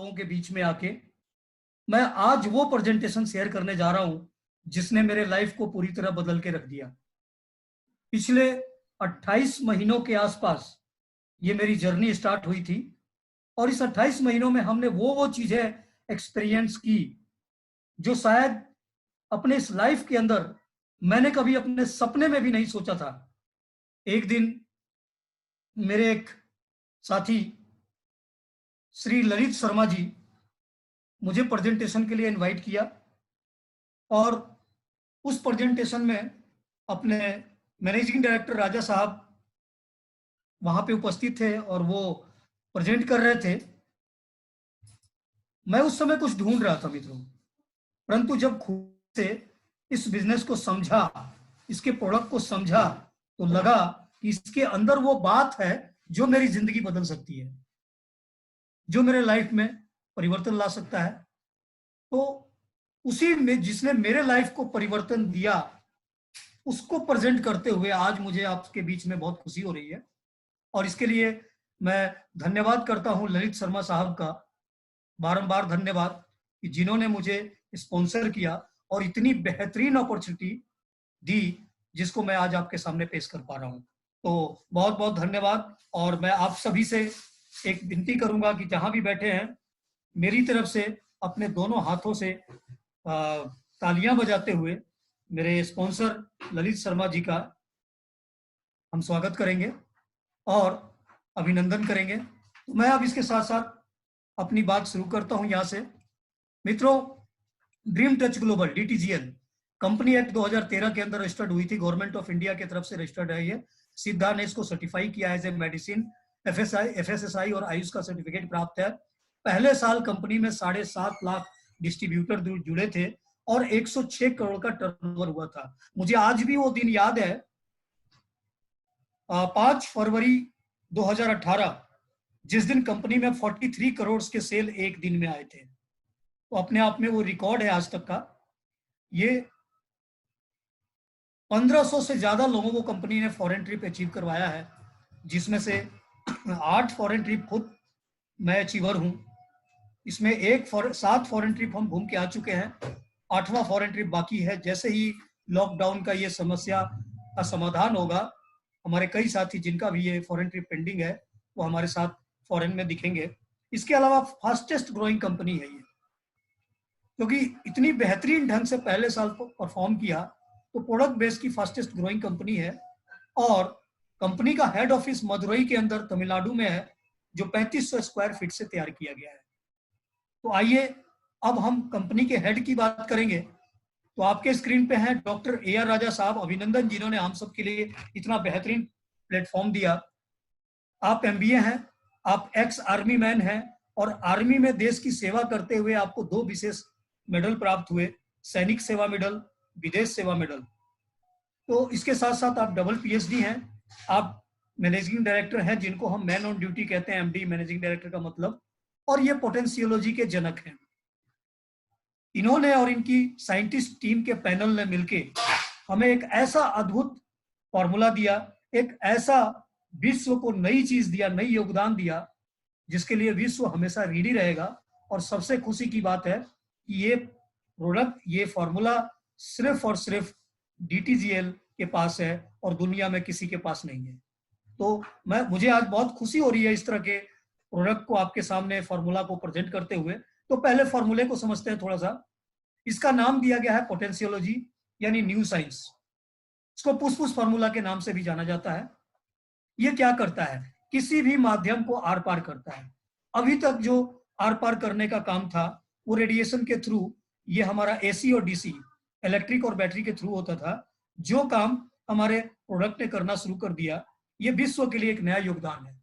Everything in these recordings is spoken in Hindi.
लोगों के बीच में आके मैं आज वो प्रेजेंटेशन शेयर करने जा रहा हूं जिसने मेरे लाइफ को पूरी तरह बदल के रख दिया। पिछले 28 महीनों के आसपास ये मेरी जर्नी स्टार्ट हुई थी और इस 28 महीनों में हमने वो चीजें एक्सपीरियंस की जो शायद अपने इस लाइफ के अंदर मैंने कभी अपने सपने में भी नहीं सोचा था। एक दिन मेरे एक साथी श्री ललित शर्मा जी मुझे प्रेजेंटेशन के लिए इनवाइट किया और उस प्रेजेंटेशन में अपने मैनेजिंग डायरेक्टर राजा साहब वहां पे उपस्थित थे और वो प्रेजेंट कर रहे थे। मैं उस समय कुछ ढूंढ रहा था मित्रों, परंतु जब खुद से इस बिजनेस को समझा, इसके प्रोडक्ट को समझा, तो लगा कि इसके अंदर वो बात है जो मेरी जिंदगी बदल सकती है, जो मेरे लाइफ में परिवर्तन ला सकता है। तो उसी में जिसने मेरे लाइफ को परिवर्तन दिया उसको प्रेजेंट करते हुए आज मुझे आपके बीच में बहुत खुशी हो रही है और इसके लिए मैं धन्यवाद करता हूं ललित शर्मा साहब का, बारंबार धन्यवाद कि जिन्होंने मुझे स्पॉन्सर किया और इतनी बेहतरीन अपॉर्चुनिटी दी जिसको मैं आज आपके सामने पेश कर पा रहा हूं। तो बहुत बहुत धन्यवाद। और मैं आप सभी से एक विनती करूंगा कि जहां भी बैठे हैं मेरी तरफ से अपने दोनों हाथों से तालियां बजाते हुए मेरे स्पॉन्सर ललित शर्मा जी का हम स्वागत करेंगे और अभिनंदन करेंगे। तो मैं अब इसके साथ साथ अपनी बात शुरू करता हूं यहां से। मित्रों, dream touch global DTGL company act 2013 के अंदर रजिस्टर्ड हुई थी, गवर्नमेंट ऑफ इंडिया की तरफ से रजिस्टर्ड है ये। सिद्धा ने इसको सर्टिफाई किया एज ए मेडिसिन, FSSAI और आयुष का सर्टिफिकेट प्राप्त है। पहले साल कंपनी में 7.5 लाख डिस्ट्रीब्यूटर जुड़े थे और 106 करोड़ का टर्नओवर हुआ था। मुझे आज भी वो दिन याद है, 5 फरवरी 2018, जिस दिन कंपनी में 43 करोड़ के सेल एक दिन में आए थे। तो अपने आप में वो रिकॉर्ड है आज तक का। ये 1500 से ज्यादा लोगों को कंपनी ने फॉरेन ट्रिप अचीव करवाया है, जिसमें से 8 फॉरेन ट्रिप खुद मैं अचीवर हूं। इसमें 7 फॉरेन ट्रिप हम घूम के आ चुके हैं, 8वां फॉरेन ट्रिप बाकी है। जैसे ही लॉकडाउन का ये समस्या का समाधान होगा, हमारे कई साथी जिनका भी ये फॉरेन ट्रिप पेंडिंग है वो हमारे साथ फॉरेन में दिखेंगे। इसके अलावा फास्टेस्ट ग्रोइंग कंपनी है ये, क्योंकि इतनी बेहतरीन ढंग से पहले साल परफॉर्म किया, तो प्रोडक्ट बेस की फास्टेस्ट ग्रोइंग कंपनी है। और कंपनी का हेड ऑफिस मदुरई के अंदर तमिलनाडु में है, जो 3500 स्क्वायर फीट से तैयार किया गया है। तो आइए अब हम कंपनी के हेड की बात करेंगे। तो आपके स्क्रीन पे हैं डॉक्टर AR राजा साहब। अभिनंदन जिन्होंने हम सब के लिए इतना बेहतरीन प्लेटफॉर्म दिया। आप MBA हैं, आप एक्स आर्मी मैन हैं और आर्मी में देश की सेवा करते हुए आपको 2 विशेष मेडल प्राप्त हुए, सैनिक सेवा मेडल, विदेश सेवा मेडल। तो इसके साथ साथ आप डबल PhD हैं, आप मैनेजिंग डायरेक्टर हैं, जिनको हम मैन ऑन ड्यूटी कहते हैं, MD मैनेजिंग डायरेक्टर का मतलब, और ये पोटेंशियोलॉजी के जनक हैं। इन्होंने और इनकी साइंटिस्ट टीम के पैनल ने मिलके हमें एक ऐसा अद्भुत फॉर्मूला दिया, एक ऐसा विश्व को नई चीज दिया, नई योगदान दिया, जिसके लिए विश्व हमेशा ऋणी रहेगा। और सबसे खुशी की बात है कि ये प्रोडक्ट, ये फॉर्मूला सिर्फ और सिर्फ DTGL के पास है और दुनिया में किसी के पास नहीं है। तो मुझे आज बहुत खुशी हो रही है इस तरह के प्रोडक्ट को आपके सामने, फॉर्मूला को प्रेजेंट करते हुए। तो पहले फॉर्मूले को समझते हैं थोड़ा सा। इसका नाम दिया गया है पोटेंशियोलॉजी, यानी न्यू साइंस। इसको पुस फॉर्मूला के नाम से भी जाना जाता है। ये क्या करता है? किसी भी माध्यम को आर पार करता है। अभी तक जो आर पार करने का काम था वो रेडिएशन के थ्रू, ये हमारा AC और DC, इलेक्ट्रिक और बैटरी के थ्रू होता था। जो काम हमारे प्रोडक्ट ने करना शुरू कर दिया, ये विश्व के लिए एक नया योगदान है।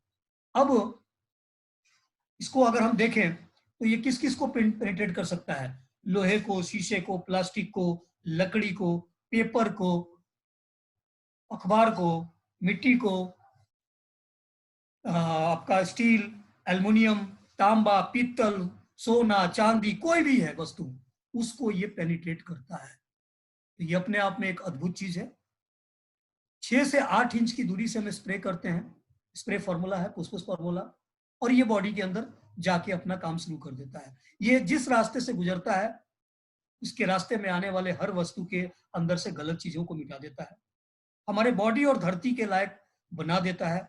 अब इसको अगर हम देखें तो ये किस किस को पेनिट्रेट कर सकता है? लोहे को, शीशे को, प्लास्टिक को, लकड़ी को, पेपर को, अखबार को, मिट्टी को, आपका स्टील, एल्युमिनियम, तांबा, पीतल, सोना, चांदी, कोई भी है वस्तु, उसको ये पेनिट्रेट करता है। तो ये अपने आप में एक अद्भुत चीज है। 6 से 8 इंच की दूरी से हम स्प्रे करते हैं। स्प्रे फॉर्मूला है, पुष्पुस फॉर्मूला, और ये बॉडी के अंदर जाके अपना काम शुरू कर देता है। ये जिस रास्ते से गुजरता है उसके रास्ते में आने वाले हर वस्तु के अंदर से गलत चीजों को मिटा देता है, हमारे बॉडी और धरती के लायक बना देता है।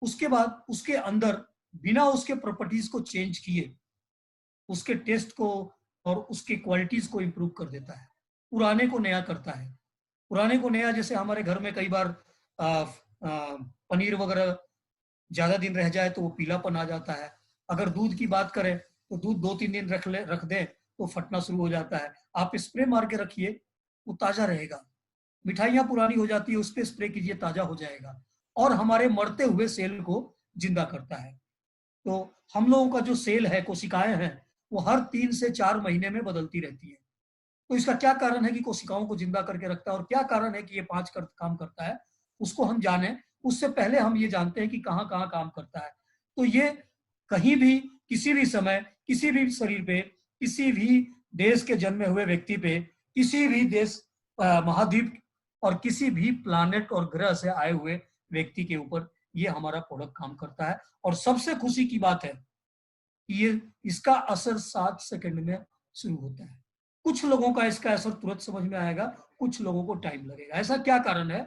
उसके बाद उसके अंदर बिना उसके प्रॉपर्टीज को चेंज किए उसके टेस्ट को और उसके क्वालिटीज को इंप्रूव कर देता है, पुराने को नया करता है। पुराने को नया, जैसे हमारे घर में कई बार पनीर वगैरह ज्यादा दिन रह जाए तो वो पीलापन आ जाता है। अगर दूध की बात करें तो दूध 2-3 दिन रख दें तो फटना शुरू हो जाता है। आप स्प्रे मार के रखिए, वो ताजा रहेगा। मिठाइयाँ पुरानी हो जाती है, उस पर स्प्रे कीजिए, ताजा हो जाएगा और हमारे मरते हुए सेल को जिंदा करता है। तो हम लोगों का जो सेल है, कोशिकाएं हैं, वो हर 3 से 4 महीने में बदलती रहती है। तो इसका क्या कारण है कि कोशिकाओं को जिंदा करके रखता है और क्या कारण है कि ये 5 काम करता है, उसको हम जाने उससे पहले हम ये जानते हैं कि कहाँ कहाँ काम करता है। तो ये कहीं भी, किसी भी समय, किसी भी शरीर पे, किसी भी देश के जन्मे हुए व्यक्ति पे, किसी भी देश, महाद्वीप और किसी भी प्लानेट और ग्रह से आए हुए व्यक्ति के ऊपर ये हमारा प्रोडक्ट काम करता है। और सबसे खुशी की बात है कि ये इसका असर 7 सेकंड में शुरू होता है। कुछ लोगों का इसका असर तुरंत समझ में आएगा, कुछ लोगों को टाइम लगेगा। ऐसा क्या कारण है?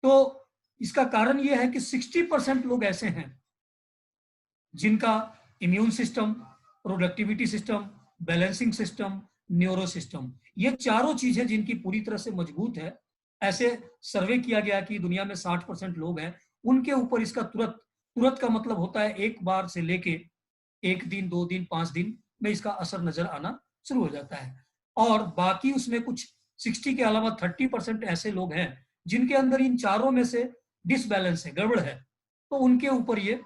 तो इसका कारण यह है कि 60% लोग ऐसे हैं जिनका immune system, productivity system, balancing system, neuro system, ये चारों चीजें जिनकी पूरी तरह से मजबूत है। ऐसे सर्वे किया गया कि दुनिया में 60% लोग हैं, उनके ऊपर इसका तुरंत तुरंत का मतलब होता है एक बार से लेके 1 दिन, 2 दिन, 5 दिन में इसका असर नजर आना शुरू हो जाता है। और बाकी उसमें कुछ 60 के अलावा 30% ऐसे लोग हैं जिनके अंदर इन चारों में से डिसबैलेंस है, गड़बड़ है। तो उनके ऊपर ये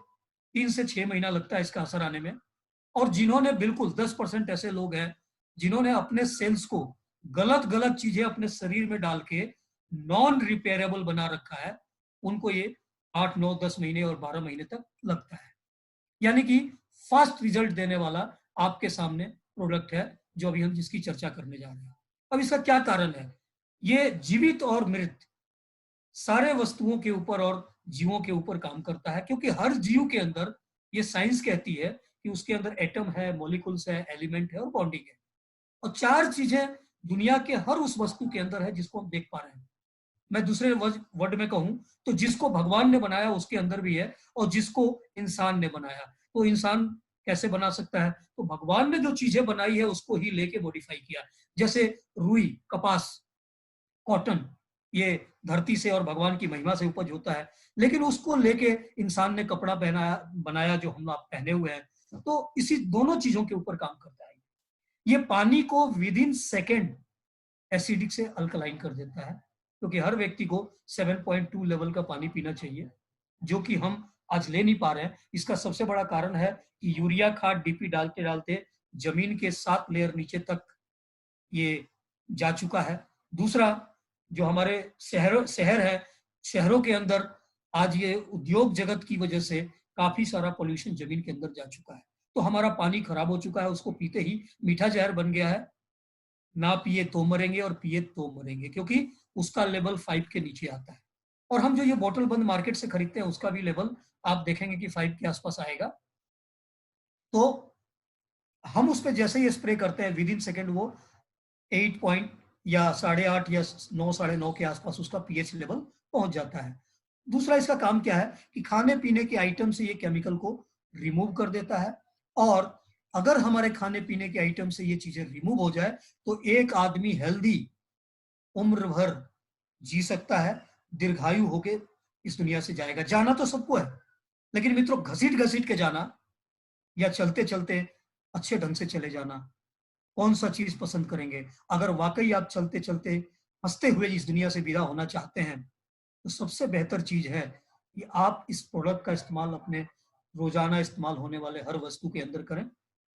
3 से 6 महीना लगता है इसका असर आने में। और जिन्होंने बिल्कुल 10% ऐसे लोग हैं जिन्होंने अपने सेल्स को गलत गलत चीजें अपने शरीर में डाल के नॉन रिपेयरेबल बना रखा है, उनको ये 8, 9, 10 महीने और 12 महीने तक लगता है। यानी कि फास्ट रिजल्ट देने वाला आपके सामने प्रोडक्ट है जो अभी हम जिसकी चर्चा करने जा रहे हैं। अब इसका क्या कारण है? ये जीवित और मृत सारे वस्तुओं के ऊपर और जीवों के ऊपर काम करता है, क्योंकि हर जीव के अंदर, ये साइंस कहती है कि उसके अंदर एटम है, मॉलिक्यूल्स है, एलिमेंट है और बॉन्डिंग है। और 4 चीजें दुनिया के हर उस वस्तु के अंदर है जिसको हम देख पा रहे हैं। मैं दूसरे वर्ड में कहूं तो जिसको भगवान ने बनाया उसके अंदर भी है और जिसको इंसान ने बनाया। तो इंसान कैसे बना सकता है? तो भगवान ने जो चीजें बनाई है उसको ही लेके मॉडिफाई किया। जैसे रुई, कपास, कॉटन, ये धरती से और भगवान की महिमा से उपज होता है, लेकिन उसको लेके इंसान ने कपड़ा पहनाया, बनाया जो हम आप पहने हुए हैं। तो इसी दोनों चीजों के ऊपर काम करता है। ये पानी को विद इन सेकेंड एसिडिक से अल्कलाइन कर देता है, क्योंकि हर व्यक्ति को 7.2 लेवल का पानी पीना चाहिए, जो कि हम आज ले नहीं पा रहे हैं। इसका सबसे बड़ा कारण है कि यूरिया खाद डीपी डालते डालते जमीन के 7 लेयर नीचे तक ये जा चुका है। दूसरा, जो हमारे शहर है, शहरों के अंदर आज ये उद्योग जगत की वजह से काफी सारा पोल्यूशन जमीन के अंदर जा चुका है। तो हमारा पानी खराब हो चुका है, उसको पीते ही मीठा जहर बन गया है। ना पिए तो मरेंगे और पिए तो मरेंगे, क्योंकि उसका लेवल 5 के नीचे आता है। और हम जो ये बोतल बंद मार्केट से खरीदते हैं उसका भी लेवल आप देखेंगे कि 5 के आसपास आएगा। तो हम उस पर जैसे ही स्प्रे करते हैं विद इन सेकेंड वो 8 पॉइंट या 8.5 या 9, 9.5 के आसपास उसका पीएच लेवल पहुंच जाता है। दूसरा इसका काम क्या है कि खाने पीने के आइटम से ये केमिकल को रिमूव कर देता है। और अगर हमारे खाने पीने के आइटम से ये चीजें रिमूव हो जाए तो एक आदमी हेल्दी उम्र भर जी सकता है, दीर्घायु होके इस दुनिया से जाएगा। जाना तो सबको है, लेकिन मित्रों घसीट घसीट के जाना या चलते चलते अच्छे ढंग से चले जाना, कौन सा चीज पसंद करेंगे? अगर वाकई आप चलते चलते हंसते हुए इस दुनिया से विदा होना चाहते हैं तो सबसे बेहतर चीज है कि आप इस प्रोडक्ट का इस्तेमाल अपने रोजाना इस्तेमाल होने वाले हर वस्तु के अंदर करें।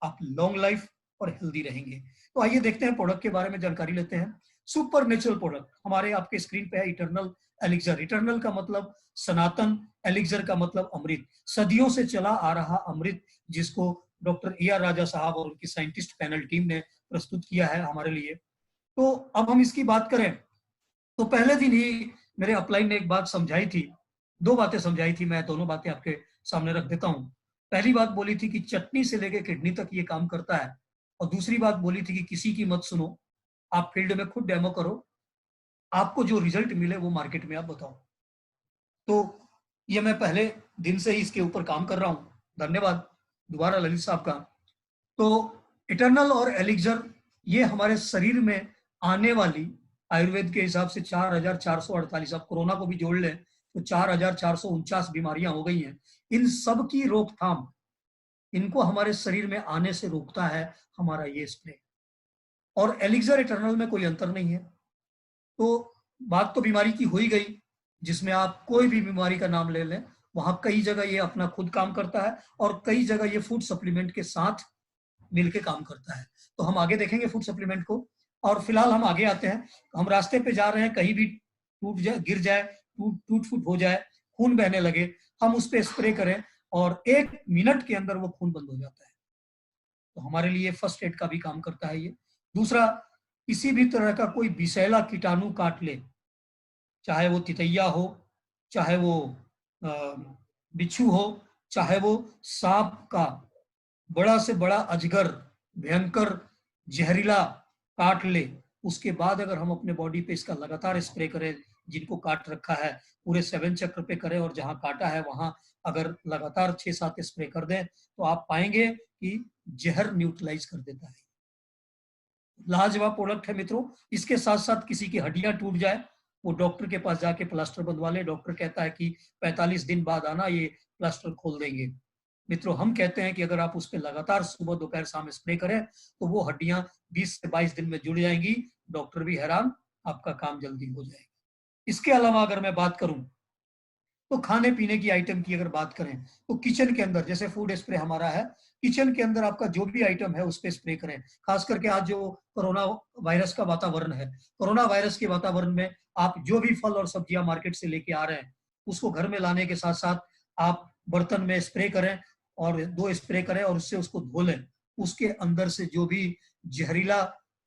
आप लॉन्ग लाइफ और हेल्दी रहेंगे। तो आइए देखते हैं प्रोडक्ट के बारे में जानकारी लेते हैं। सुपर नेचुरल प्रोडक्ट हमारे आपके स्क्रीन पे है, इटर्नल एलिक्सर। इटर्नल का मतलब सनातन, एलिक्सर का मतलब अमृत, सदियों से चला आ रहा अमृत, जिसको डॉक्टर AR राजा साहब और उनकी साइंटिस्ट पैनल टीम ने प्रस्तुत किया है हमारे लिए। तो अब हम इसकी बात करें तो पहले दिन ही मेरे अपलाइन ने एक बात समझाई थी, 2 बातें समझाई थी, मैं दोनों बातें आपके सामने रख देता हूं। पहली बात बोली थी कि चटनी से लेकर किडनी तक ये काम करता है, और दूसरी बात बोली थी कि किसी की मत सुनो, आप फील्ड में खुद डेमो करो, आपको जो रिजल्ट मिले वो मार्केट में आप बताओ। तो ये मैं पहले दिन से ही इसके ऊपर काम कर रहा हूँ। धन्यवाद दोबारा ललित साहब का। तो इटर्नल और एलिक्सर ये हमारे शरीर में आने वाली, आयुर्वेद के हिसाब से 4,448, आप कोरोना को भी जोड़ लें तो 4,449 बीमारियां हो गई हैं। इन सब की रोकथाम, इनको हमारे शरीर में आने से रोकता है हमारा ये स्प्रे। और एलिक्सर इटर्नल में कोई अंतर नहीं है। तो बात तो बीमारी की हो ही गई, जिसमें आप कोई भी बीमारी का नाम ले लें, वहां कई जगह ये अपना खुद काम करता है और कई जगह ये फूड सप्लीमेंट के साथ मिलके काम करता है। तो हम आगे देखेंगे फूड सप्लीमेंट को। और फिलहाल हम आगे आते हैं। हम रास्ते पे जा रहे हैं, कहीं भी टूट जाए, गिर जाए, टूट फूट हो जाए, खून बहने लगे, हम उस पर स्प्रे करें और 1 मिनट के अंदर वो खून बंद हो जाता है। तो हमारे लिए फर्स्ट एड का भी काम करता है ये। दूसरा, किसी भी तरह का कोई विषैला कीटाणु काट ले, चाहे वो तितैया हो, चाहे वो बिच्छू हो, चाहे वो सांप का बड़ा से बड़ा अजगर, भयंकर जहरीला काट ले, उसके बाद अगर हम अपने बॉडी पे इसका लगातार स्प्रे करें, जिनको काट रखा है पूरे 7 चक्र पे करें, और जहां काटा है वहां अगर लगातार 6-7 स्प्रे कर दें, तो आप पाएंगे कि जहर न्यूट्रलाइज कर देता है। लाजवाब प्रोडक्ट है मित्रों। इसके साथ साथ किसी की हड्डियां टूट जाए, वो डॉक्टर के पास जाके प्लास्टर बंधवा ले, डॉक्टर कहता है कि 45 दिन बाद आना, ये प्लास्टर खोल देंगे। मित्रों, हम कहते हैं कि अगर आप उस पर लगातार सुबह दोपहर शाम स्प्रे करें तो वो हड्डियां 20 से 22 दिन में जुड़ जाएंगी, डॉक्टर भी हैरान, आपका काम जल्दी हो जाएगा। इसके अलावा अगर मैं बात करूं तो खाने पीने की आइटम की अगर बात करें तो किचन के अंदर, जैसे फूड स्प्रे हमारा है, किचन के अंदर आपका जो भी आइटम है उस पर स्प्रे करें। खास करके आज जो कोरोना वायरस का वातावरण है, कोरोना वायरस के वातावरण में आप जो भी फल और सब्जियां मार्केट से लेके आ रहे हैं, उसको घर में लाने के साथ साथ आप बर्तन में स्प्रे करें, और 2 स्प्रे करें और उससे उसको धो लें। उसके अंदर से जो भी जहरीला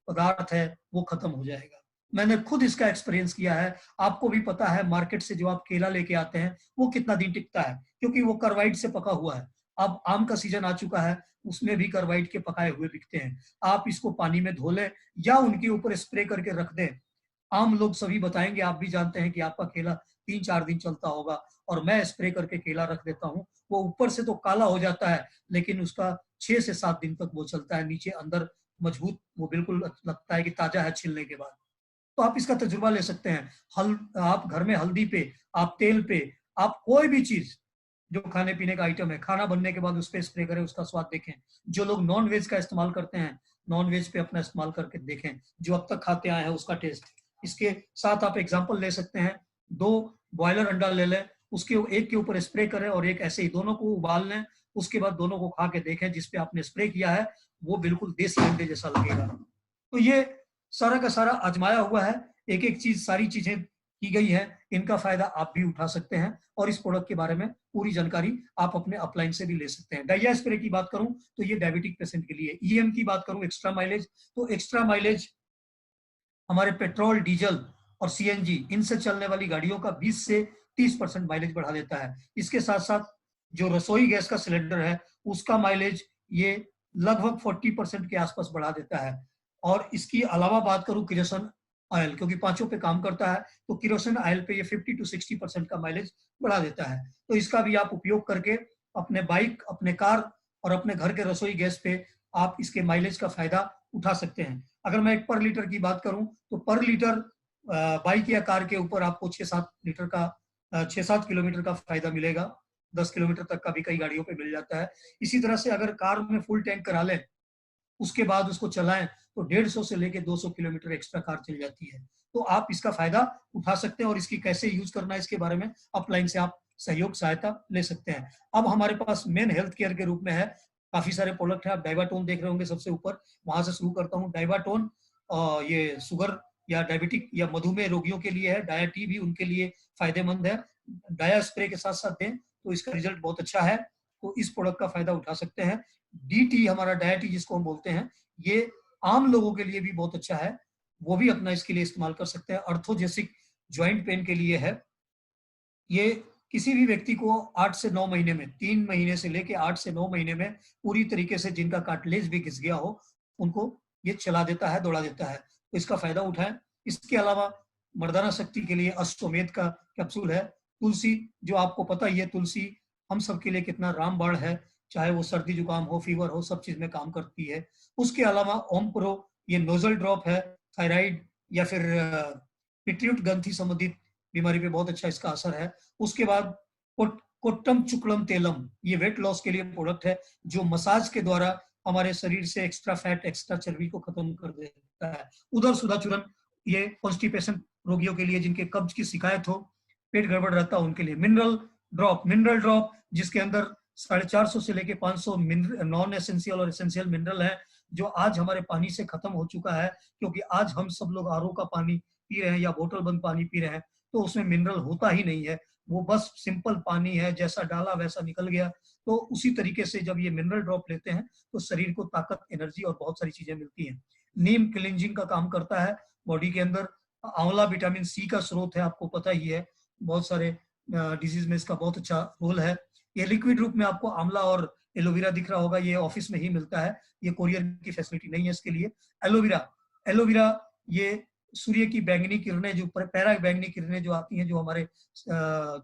पदार्थ है वो खत्म हो जाएगा। मैंने खुद इसका एक्सपीरियंस किया है। आपको भी पता है, मार्केट से जो आप केला लेके आते हैं वो कितना दिन टिकता है, क्योंकि वो कार्बाइड से पका हुआ है। अब आम का सीजन आ चुका है, उसमें भी कार्बाइड के पकाए हुए बिकते हैं। आप इसको पानी में धो लें या उनके ऊपर स्प्रे करके रख दें। आम लोग सभी बताएंगे, आप भी जानते हैं कि आपका केला 3-4 दिन चलता होगा, और मैं स्प्रे करके केला रख देता हूँ, वो ऊपर से तो काला हो जाता है लेकिन उसका 6 से 7 दिन तक वो चलता है, नीचे अंदर मजबूत, वो बिल्कुल लगता है कि ताजा है छिलने के बाद। तो आप इसका तजुर्बा ले सकते हैं। आप घर में हल्दी पे, आप तेल पे, आप कोई भी चीज जो खाने पीने का आइटम है, खाना बनने के बाद उस पर स्प्रे करें, उसका स्वाद देखें। जो लोग नॉन वेज का इस्तेमाल करते हैं, नॉन वेज पे अपना इस्तेमाल करके देखें, जो अब तक खाते आए हैं उसका टेस्ट। इसके साथ आप एग्जाम्पल ले सकते हैं, 2 बॉयलर अंडा ले लें, उसके एक के ऊपर स्प्रे करें और एक ऐसे ही, दोनों को उबाल लें, उसके बाद दोनों को खा के देखें, जिसपे आपने स्प्रे किया है वो बिल्कुल देसी अंडे जैसा लगेगा। तो ये सारा का सारा आजमाया हुआ है, एक एक चीज, सारी चीजें की गई है। इनका फायदा आप भी उठा सकते हैं, और इस प्रोडक्ट के बारे में पूरी जानकारी आप अपने अपलाइन से भी ले सकते हैं। डाइया स्प्रे की बात करूं तो ये डायबिटिक पेशेंट के लिए। ईएम की बात करूं, एक्स्ट्रा माइलेज, तो एक्स्ट्रा माइलेज हमारे पेट्रोल, डीजल और सीएनजी, इनसे चलने वाली गाड़ियों का 20 से 30% माइलेज बढ़ा देता है। इसके साथ साथ जो रसोई गैस का सिलेंडर है उसका माइलेज ये लगभग 40% के आसपास बढ़ा देता है। और इसकी अलावा बात करूं किरोसिन ऑयल, क्योंकि पांचों पे काम करता है, तो किरोसिन ऑयल पे ये 50 to 60% का माइलेज बढ़ा देता है। तो इसका भी आप उपयोग करके अपने बाइक, अपने कार और अपने घर के रसोई गैस पे आप इसके माइलेज का फायदा उठा सकते हैं। अगर मैं एक पर लीटर की बात करूं तो पर लीटर बाइक या कार के ऊपर आपको 6-7 लीटर का 6-7 किलोमीटर का फायदा मिलेगा। 10 किलोमीटर तक का भी कई गाड़ियों पे मिल जाता है। इसी तरह से अगर कार में फुल टैंक करा लें, उसके बाद उसको चलाएं, तो 150 से लेके 200 किलोमीटर एक्स्ट्रा कार चल जाती है। तो आप इसका फायदा उठा सकते हैं, और इसकी कैसे यूज करना है इसके बारे में अपलाइन से आप सहयोग सहायता ले सकते हैं। अब हमारे पास मेन हेल्थ केयर के रूप में है, काफी सारे प्रोडक्ट है। आप डाइवाटोन देख रहे होंगे सबसे ऊपर, वहां से शुरू करता हूँ। डाइवाटोन ये शुगर या डायबिटिक या मधुमेह रोगियों के लिए है, डाया टी भी उनके लिए फायदेमंद है। डाया स्प्रे के साथ साथ दें तो इसका रिजल्ट बहुत अच्छा है, तो इस प्रोडक्ट का फायदा उठा सकते हैं। डी हमारा डायटी जिसको हम बोलते हैं, ये आम लोगों के लिए भी बहुत अच्छा है, वो भी अपना इसके लिए इस्तेमाल कर सकते हैं। अर्थोजेसिक ज्वाइंट पेन के लिए है ये, किसी भी व्यक्ति को 8 से 9 महीने में, 3 महीने से लेके 8 से 9 महीने में पूरी तरीके से जिनका कार्टिलेज भी घिस गया हो, उनको ये चला देता है, दौड़ा देता है। तो इसका फायदा उठाएं। इसके अलावा मर्दाना शक्ति के लिए अश्वमेध का कैप्सूल है। तुलसी, जो आपको पता ही है, तुलसी हम सबके लिए कितना रामबाण है, चाहे वो सर्दी जुकाम हो, फीवर हो, सब चीज में काम करती है। उसके अलावा ओम प्रो, ये नोजल ड्रॉप है, थायराइड या फिर पिट्यूट ग्रंथि संबंधित बीमारी पे बहुत अच्छा इसका असर है। उसके बाद कोट्टम चुकड़म तेलम, ये वेट लॉस के लिए प्रोडक्ट है, जो मसाज के द्वारा हमारे शरीर से एक्स्ट्रा फैट, एक्स्ट्रा चर्बी को खत्म कर देता है। उधर सुधा चूर्ण, ये कॉन्स्टिपेशन रोगियों के लिए, जिनके कब्ज की शिकायत हो, पेट गड़बड़ रहता है, उनके लिए। मिनरल ड्रॉप जिसके अंदर 450 से लेके 500 नॉन एसेंशियल और एसेंशियल मिनरल है, जो आज हमारे पानी से खत्म हो चुका है, क्योंकि आज हम सब लोग आरओ का पानी पी रहे हैं या बोतल बंद पानी पी रहे हैं, तो उसमें मिनरल होता ही नहीं है। वो बस सिंपल पानी है, जैसा डाला वैसा निकल गया। तो उसी तरीके से जब ये मिनरल ड्रॉप लेते हैं तो शरीर को ताकत, एनर्जी और बहुत सारी चीजें मिलती हैं। नीम क्लिंजिंग का काम करता है बॉडी के अंदर। आंवला विटामिन सी का स्रोत है, आपको पता ही है, बहुत सारे डिजीज में इसका बहुत अच्छा रोल है। ये लिक्विड रूप में आपको आंवला और एलोवेरा दिख रहा होगा, ये ऑफिस में ही मिलता है, ये कोरियर की फैसिलिटी नहीं है इसके लिए। एलोवेरा ये सूर्य की बैंगनी किरणें, जो पैरा बैंगनी किरणें जो आती हैं, जो हमारे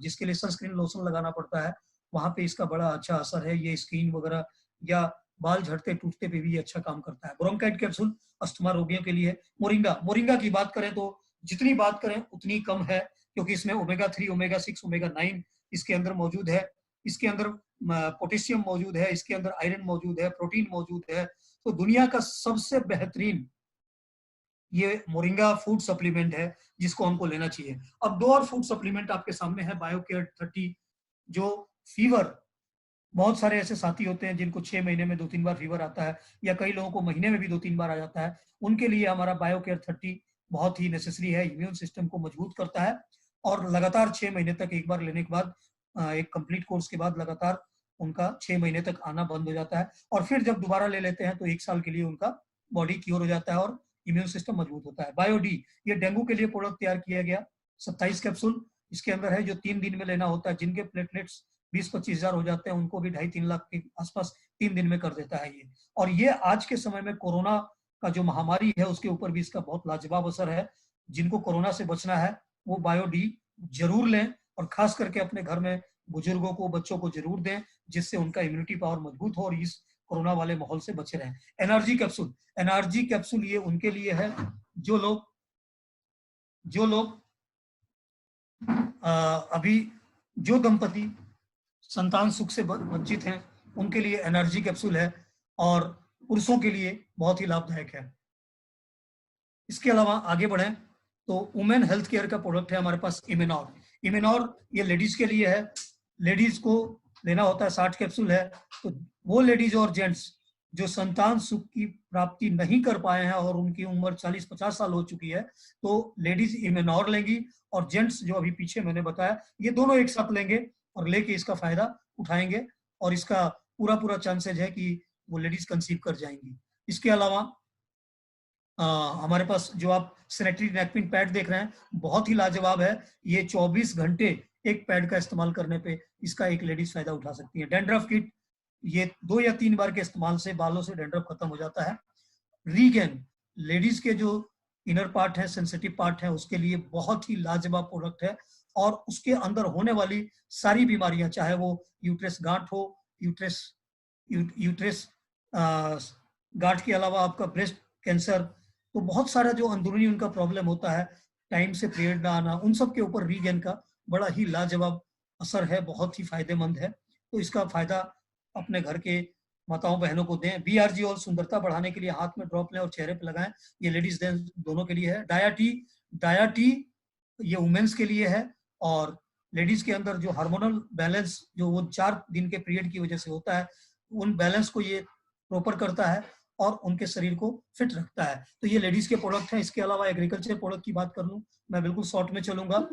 जिसके लिए सनस्क्रीन लोशन लगाना पड़ता है, वहां पे इसका बड़ा अच्छा असर है। ये स्किन वगैरह या बाल झड़ते टूटते पे भी अच्छा काम करता है। ब्रोंकाइट कैप्सूल अस्थमा रोगियों के लिए। मोरिंगा की बात करें तो जितनी बात करें उतनी कम है, क्योंकि इसमें ओमेगा 3, ओमेगा 6, ओमेगा 9 इसके अंदर मौजूद है। इसके अंदर पोटेशियम मौजूद है, इसके अंदर आयरन मौजूद है, प्रोटीन मौजूद है। तो दुनिया का सबसे बेहतरीन ये मोरिंगा फूड सप्लीमेंट है, जिसको हमको लेना चाहिए। अब 2 और फूड सप्लीमेंट आपके सामने है, बायोकेयर 30, जो फीवर, बहुत सारे ऐसे साथी होते हैं जिनको 6 महीने में 2-3 बार फीवर आता है, या कई लोगों को महीने में भी 2-3 बार आ जाता है। उनके लिए हमारा बायोकेयर 30 बहुत ही नेसेसरी है, इम्यून सिस्टम को मजबूत करता है। और लगातार 6 महीने तक एक बार लेने के बाद, एक कंप्लीट कोर्स के बाद लगातार उनका 6 महीने तक आना बंद हो जाता है, और फिर जब दोबारा ले लेते हैं तो 1 साल के लिए उनका बॉडी क्योर हो जाता है और इम्यून सिस्टम मजबूत होता है। बायोडी, ये डेंगू के लिए प्रोडक्ट तैयार किया गया, 27 कैप्सूल इसके अंदर है, जो 3 दिन में लेना होता है। जिनके प्लेटलेट्स 20-25 हजार हो जाते हैं, उनको भी 2.5-3 लाख के आसपास 3 दिन में कर देता है ये। और ये आज के समय में कोरोना का जो महामारी है, उसके ऊपर भी इसका बहुत लाजवाब असर है। जिनको कोरोना से बचना है वो बायोडी जरूर लें, और खास करके अपने घर में बुजुर्गों को, बच्चों को जरूर दें, जिससे उनका इम्यूनिटी पावर मजबूत हो और इस कोरोना वाले माहौल से बचे रहें। एनर्जी कैप्सूल ये उनके लिए है जो लोग अभी, जो दंपति संतान सुख से वंचित हैं, उनके लिए एनर्जी कैप्सूल है, और पुरुषों के लिए बहुत ही लाभदायक है। इसके अलावा आगे बढ़ें तो वुमेन हेल्थ केयर का प्रोडक्ट है हमारे पास इम्यूनॉर, ये लेडीज के लिए है। लेडीज को लेना होता है, 60 कैप्सूल है। तो वो लेडीज और जेंट्स जो संतान सुख की प्राप्ति नहीं कर पाए हैं और उनकी उम्र 40-50 साल हो चुकी है, तो लेडीज इम्यूनॉर लेंगी, और जेंट्स जो अभी पीछे मैंने बताया, ये दोनों एक साथ लेंगे और लेके इसका फायदा उठाएंगे, और इसका पूरा चांसेज है कि वो लेडीज कंसीव कर जाएंगी। इसके अलावा हमारे पास जो आप सैनिटरी नैपकिन पैड देख रहे हैं, बहुत ही लाजवाब है। ये 24 घंटे एक पैड का इस्तेमाल करने पे इसका एक लेडीज फायदा उठा सकती है। डैंड्रफ किट, ये 2 या 3 बार के इस्तेमाल से बालों से डैंड्रफ खत्म हो जाता है। रीगेन, लेडीज के जो इनर पार्ट है, सेंसिटिव पार्ट है, उसके लिए बहुत ही लाजवाब प्रोडक्ट है। और उसके अंदर होने वाली सारी बीमारियां, चाहे वो यूट्रस गांठ हो, यूट्रस गांठ के अलावा आपका ब्रेस्ट कैंसर, तो बहुत सारा जो अंदरूनी उनका प्रॉब्लम होता है, टाइम से पीरियड ना आना, उन सब के ऊपर रीगेन का बड़ा ही लाजवाब असर है, बहुत ही फायदेमंद है। तो इसका फायदा अपने घर के माताओं बहनों को दें। बीआरजी और सुंदरता बढ़ाने के लिए हाथ में ड्रॉप लें और चेहरे पे लगाएं, ये लेडीज दोनों के लिए है। डायाटी ये वुमेन्स के लिए है, और लेडीज के अंदर जो हार्मोनल बैलेंस, जो वो 4 दिन के पीरियड की वजह से होता है, उन बैलेंस को ये प्रॉपर करता है और उनके शरीर को फिट रखता है। तो ये लेडीज के प्रोडक्ट हैं। इसके अलावा एग्रीकल्चर प्रोडक्ट की बात कर लूं, मैं बिल्कुल शॉर्ट में चलूंगा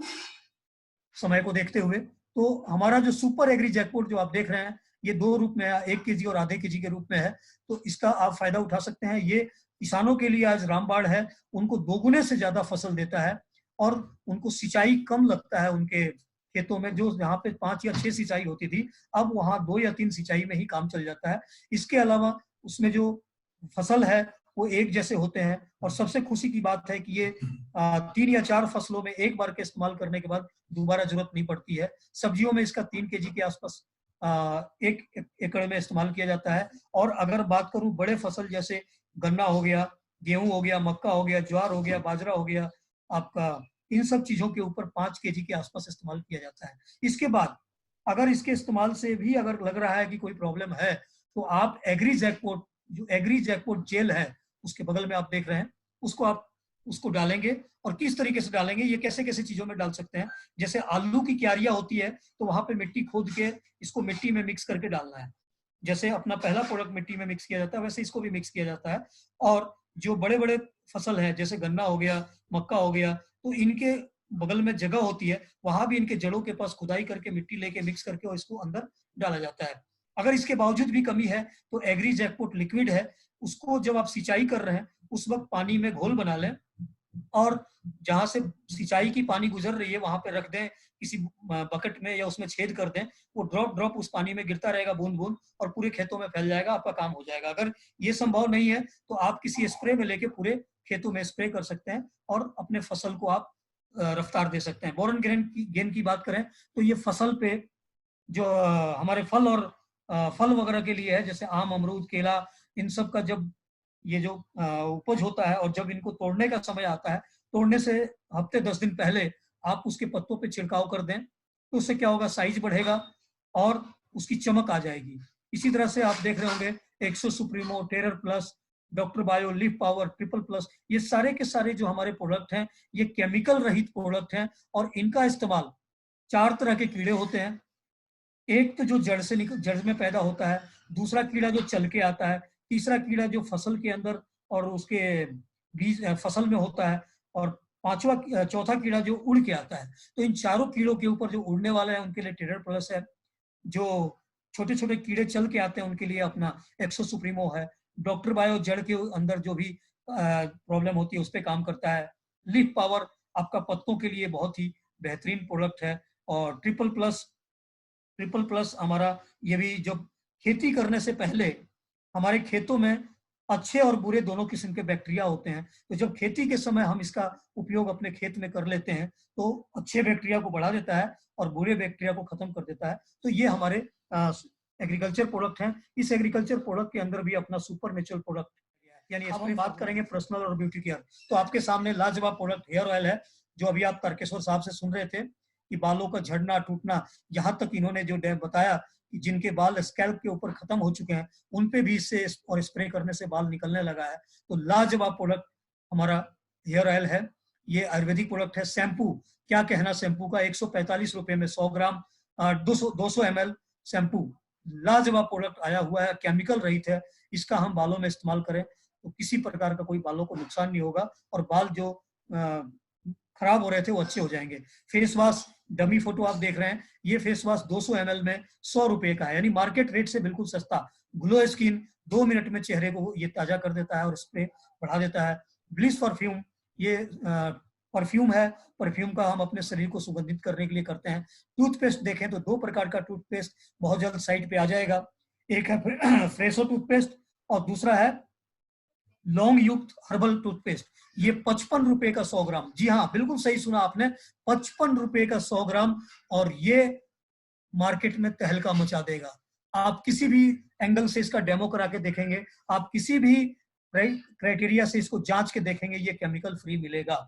समय को देखते हुए। तो हमारा जो सुपर एग्री जैकपॉट जो आप देख रहे हैं, ये 2 रूप में है, 1 केजी और आधे केजी के रूप में है। तो इसका आप फायदा उठा सकते हैं। ये किसानों के लिए आज रामबाण है, उनको दोगुने से ज्यादा फसल देता है, और उनको सिंचाई कम लगता है उनके खेतों में, जो जहाँ पे 5 या 6 सिंचाई होती थी, अब वहाँ 2 या 3 सिंचाई में ही काम चल जाता है। इसके अलावा उसमें जो फसल है वो एक जैसे होते हैं, और सबसे खुशी की बात है कि ये 3 या 4 फसलों में एक बार के इस्तेमाल करने के बाद दोबारा जरूरत नहीं पड़ती है। सब्जियों में इसका 3 केजी के आसपास एक एकड़ में इस्तेमाल किया जाता है। और अगर बात करूं बड़े फसल जैसे गन्ना हो गया, गेहूं हो गया, मक्का हो गया, ज्वार हो गया, बाजरा हो गया आपका, इन सब चीजों के ऊपर 5 केजी के आसपास इस्तेमाल किया जाता है। इसके बाद अगर इसके इस्तेमाल से भी अगर लग रहा है कि कोई प्रॉब्लम है, तो आप एग्री जैकपॉट, जो एग्री जैकपॉट जेल है उसके बगल में आप देख रहे हैं, उसको डालेंगे। और किस तरीके से डालेंगे, ये कैसे कैसे चीजों में डाल सकते हैं। जैसे आलू की क्यारियां होती है तो वहां पे मिट्टी खोद के इसको मिट्टी में मिक्स करके डालना है। जैसे अपना पहला प्रोडक्ट मिट्टी में मिक्स किया जाता है, वैसे इसको भी मिक्स किया जाता है। और जो बड़े बड़े फसल है जैसे गन्ना हो गया, मक्का हो गया, तो इनके बगल में जगह होती है, वहां भी इनके जड़ों के पास खुदाई करके मिट्टी लेके मिक्स करके और इसको अंदर डाला जाता है। अगर इसके बावजूद भी कमी है तो एग्री जैकपॉट लिक्विड है, उसको जब आप सिंचाई कर रहे हैं उस वक्त पानी में घोल बना लें, और जहां से सिंचाई की पानी गुजर रही है वहां पे रख दें किसी बकेट में, या उसमें छेद कर दें। वो ड्रॉप ड्रॉप उस पानी में गिरता रहेगा, बूंद बूंद, और पूरे खेतों में फैल जाएगा, आपका काम हो जाएगा। अगर ये संभव नहीं है तो आप किसी स्प्रे में लेके पूरे खेतों में स्प्रे कर सकते हैं और अपने फसल को आप रफ्तार दे सकते हैं। बोरन गेन की बात करें तो ये फसल पे जो हमारे फल और फल वगैरह के लिए है, जैसे आम, अमरूद, केला, इन सब का जब ये जो उपज होता है और जब इनको तोड़ने का समय आता है, तोड़ने से हफ्ते 10 दिन पहले आप उसके पत्तों पे छिड़काव कर दें, तो उससे क्या होगा, साइज बढ़ेगा और उसकी चमक आ जाएगी। इसी तरह से आप देख रहे होंगे exo supremo, terror plus, doctor bio, liv power, triple plus, ये सारे के सारे जो हमारे प्रोडक्ट हैं ये केमिकल रहित प्रोडक्ट हैं। और इनका इस्तेमाल, 4 तरह के कीड़े होते हैं। एक तो जो जड़ में पैदा होता है, दूसरा कीड़ा जो चल के आता है, तीसरा कीड़ा जो फसल के अंदर और उसके बीज फसल में होता है, और चौथा कीड़ा जो उड़ के आता है। तो इन चारों कीड़ों के ऊपर जो उड़ने वाले हैं उनके लिए टेरर प्लस है, जो छोटे छोटे कीड़े चल के आते हैं उनके लिए अपना एक्सो सुप्रीमो है, डॉक्टर बायो जड़ के अंदर जो भी प्रॉब्लम होती है उस पर काम करता है, लीफ पावर आपका पत्तों के लिए बहुत ही बेहतरीन प्रोडक्ट है, और ट्रिपल प्लस हमारा, ये भी जब खेती करने से पहले हमारे खेतों में अच्छे और बुरे दोनों किस्म के बैक्टीरिया होते हैं, तो जब खेती के समय हम इसका उपयोग अपने खेत में कर लेते हैं तो अच्छे बैक्टीरिया को बढ़ा देता है और बुरे बैक्टीरिया को खत्म कर देता है। तो ये हमारे एग्रीकल्चर प्रोडक्ट हैं। इस एग्रीकल्चर प्रोडक्ट के अंदर भी अपना सुपर नेचुरल प्रोडक्ट, यानी अब हम बात करेंगे पर्सनल और ब्यूटी केयर। तो आपके सामने लाजवाब प्रोडक्ट हेयर ऑयल है, जो अभी आप तारकेश्वर साहब से सुन रहे थे कि बालों का झड़ना, टूटना, यहाँ तक इन्होंने जो बताया कि जिनके बाल स्कैल्प के ऊपर खत्म हो चुके हैं उन पे भी इससे और स्प्रे करने से बाल निकलने लगा है। तो लाजवाब प्रोडक्ट हमारा हेयर ऑयल है। ये आयुर्वेदिक प्रोडक्ट है। शैम्पू, क्या कहना शैम्पू का, 145 रुपए में 100 ग्राम 200 ml शैम्पू, लाजवाब प्रोडक्ट आया हुआ है, केमिकल रहित है। इसका हम बालों में इस्तेमाल करें तो किसी प्रकार का कोई बालों को नुकसान नहीं होगा, और बाल जो खराब हो रहे थे वो अच्छे हो जाएंगे। फेस वॉश, डमी फोटो आप देख रहे हैं, ये फेस वॉश 200 ml में 100 रुपए का है, यानी मार्केट रेट से बिल्कुल सस्ता। ग्लो स्किन, 2 मिनट में चेहरे को ये ताजा कर देता है और स्प्रे बढ़ा देता है। ब्लिस परफ्यूम, ये परफ्यूम है, परफ्यूम का हम अपने शरीर को सुगंधित करने के लिए करते हैं। टूथपेस्ट देखें तो 2 प्रकार का टूथपेस्ट बहुत जल्द साइट पे आ जाएगा। एक है फ्रेशो टूथपेस्ट और दूसरा है लौंग युक्त हर्बल टूथपेस्ट। ये 55 रुपए का 100 ग्राम, जी हाँ बिल्कुल सही सुना आपने, 55 रुपए का 100 ग्राम, और ये मार्केट में तहलका मचा देगा। आप किसी भी एंगल से इसका डेमो करा के देखेंगे, आप किसी भी क्राइटेरिया से इसको जांच के देखेंगे, ये केमिकल फ्री मिलेगा।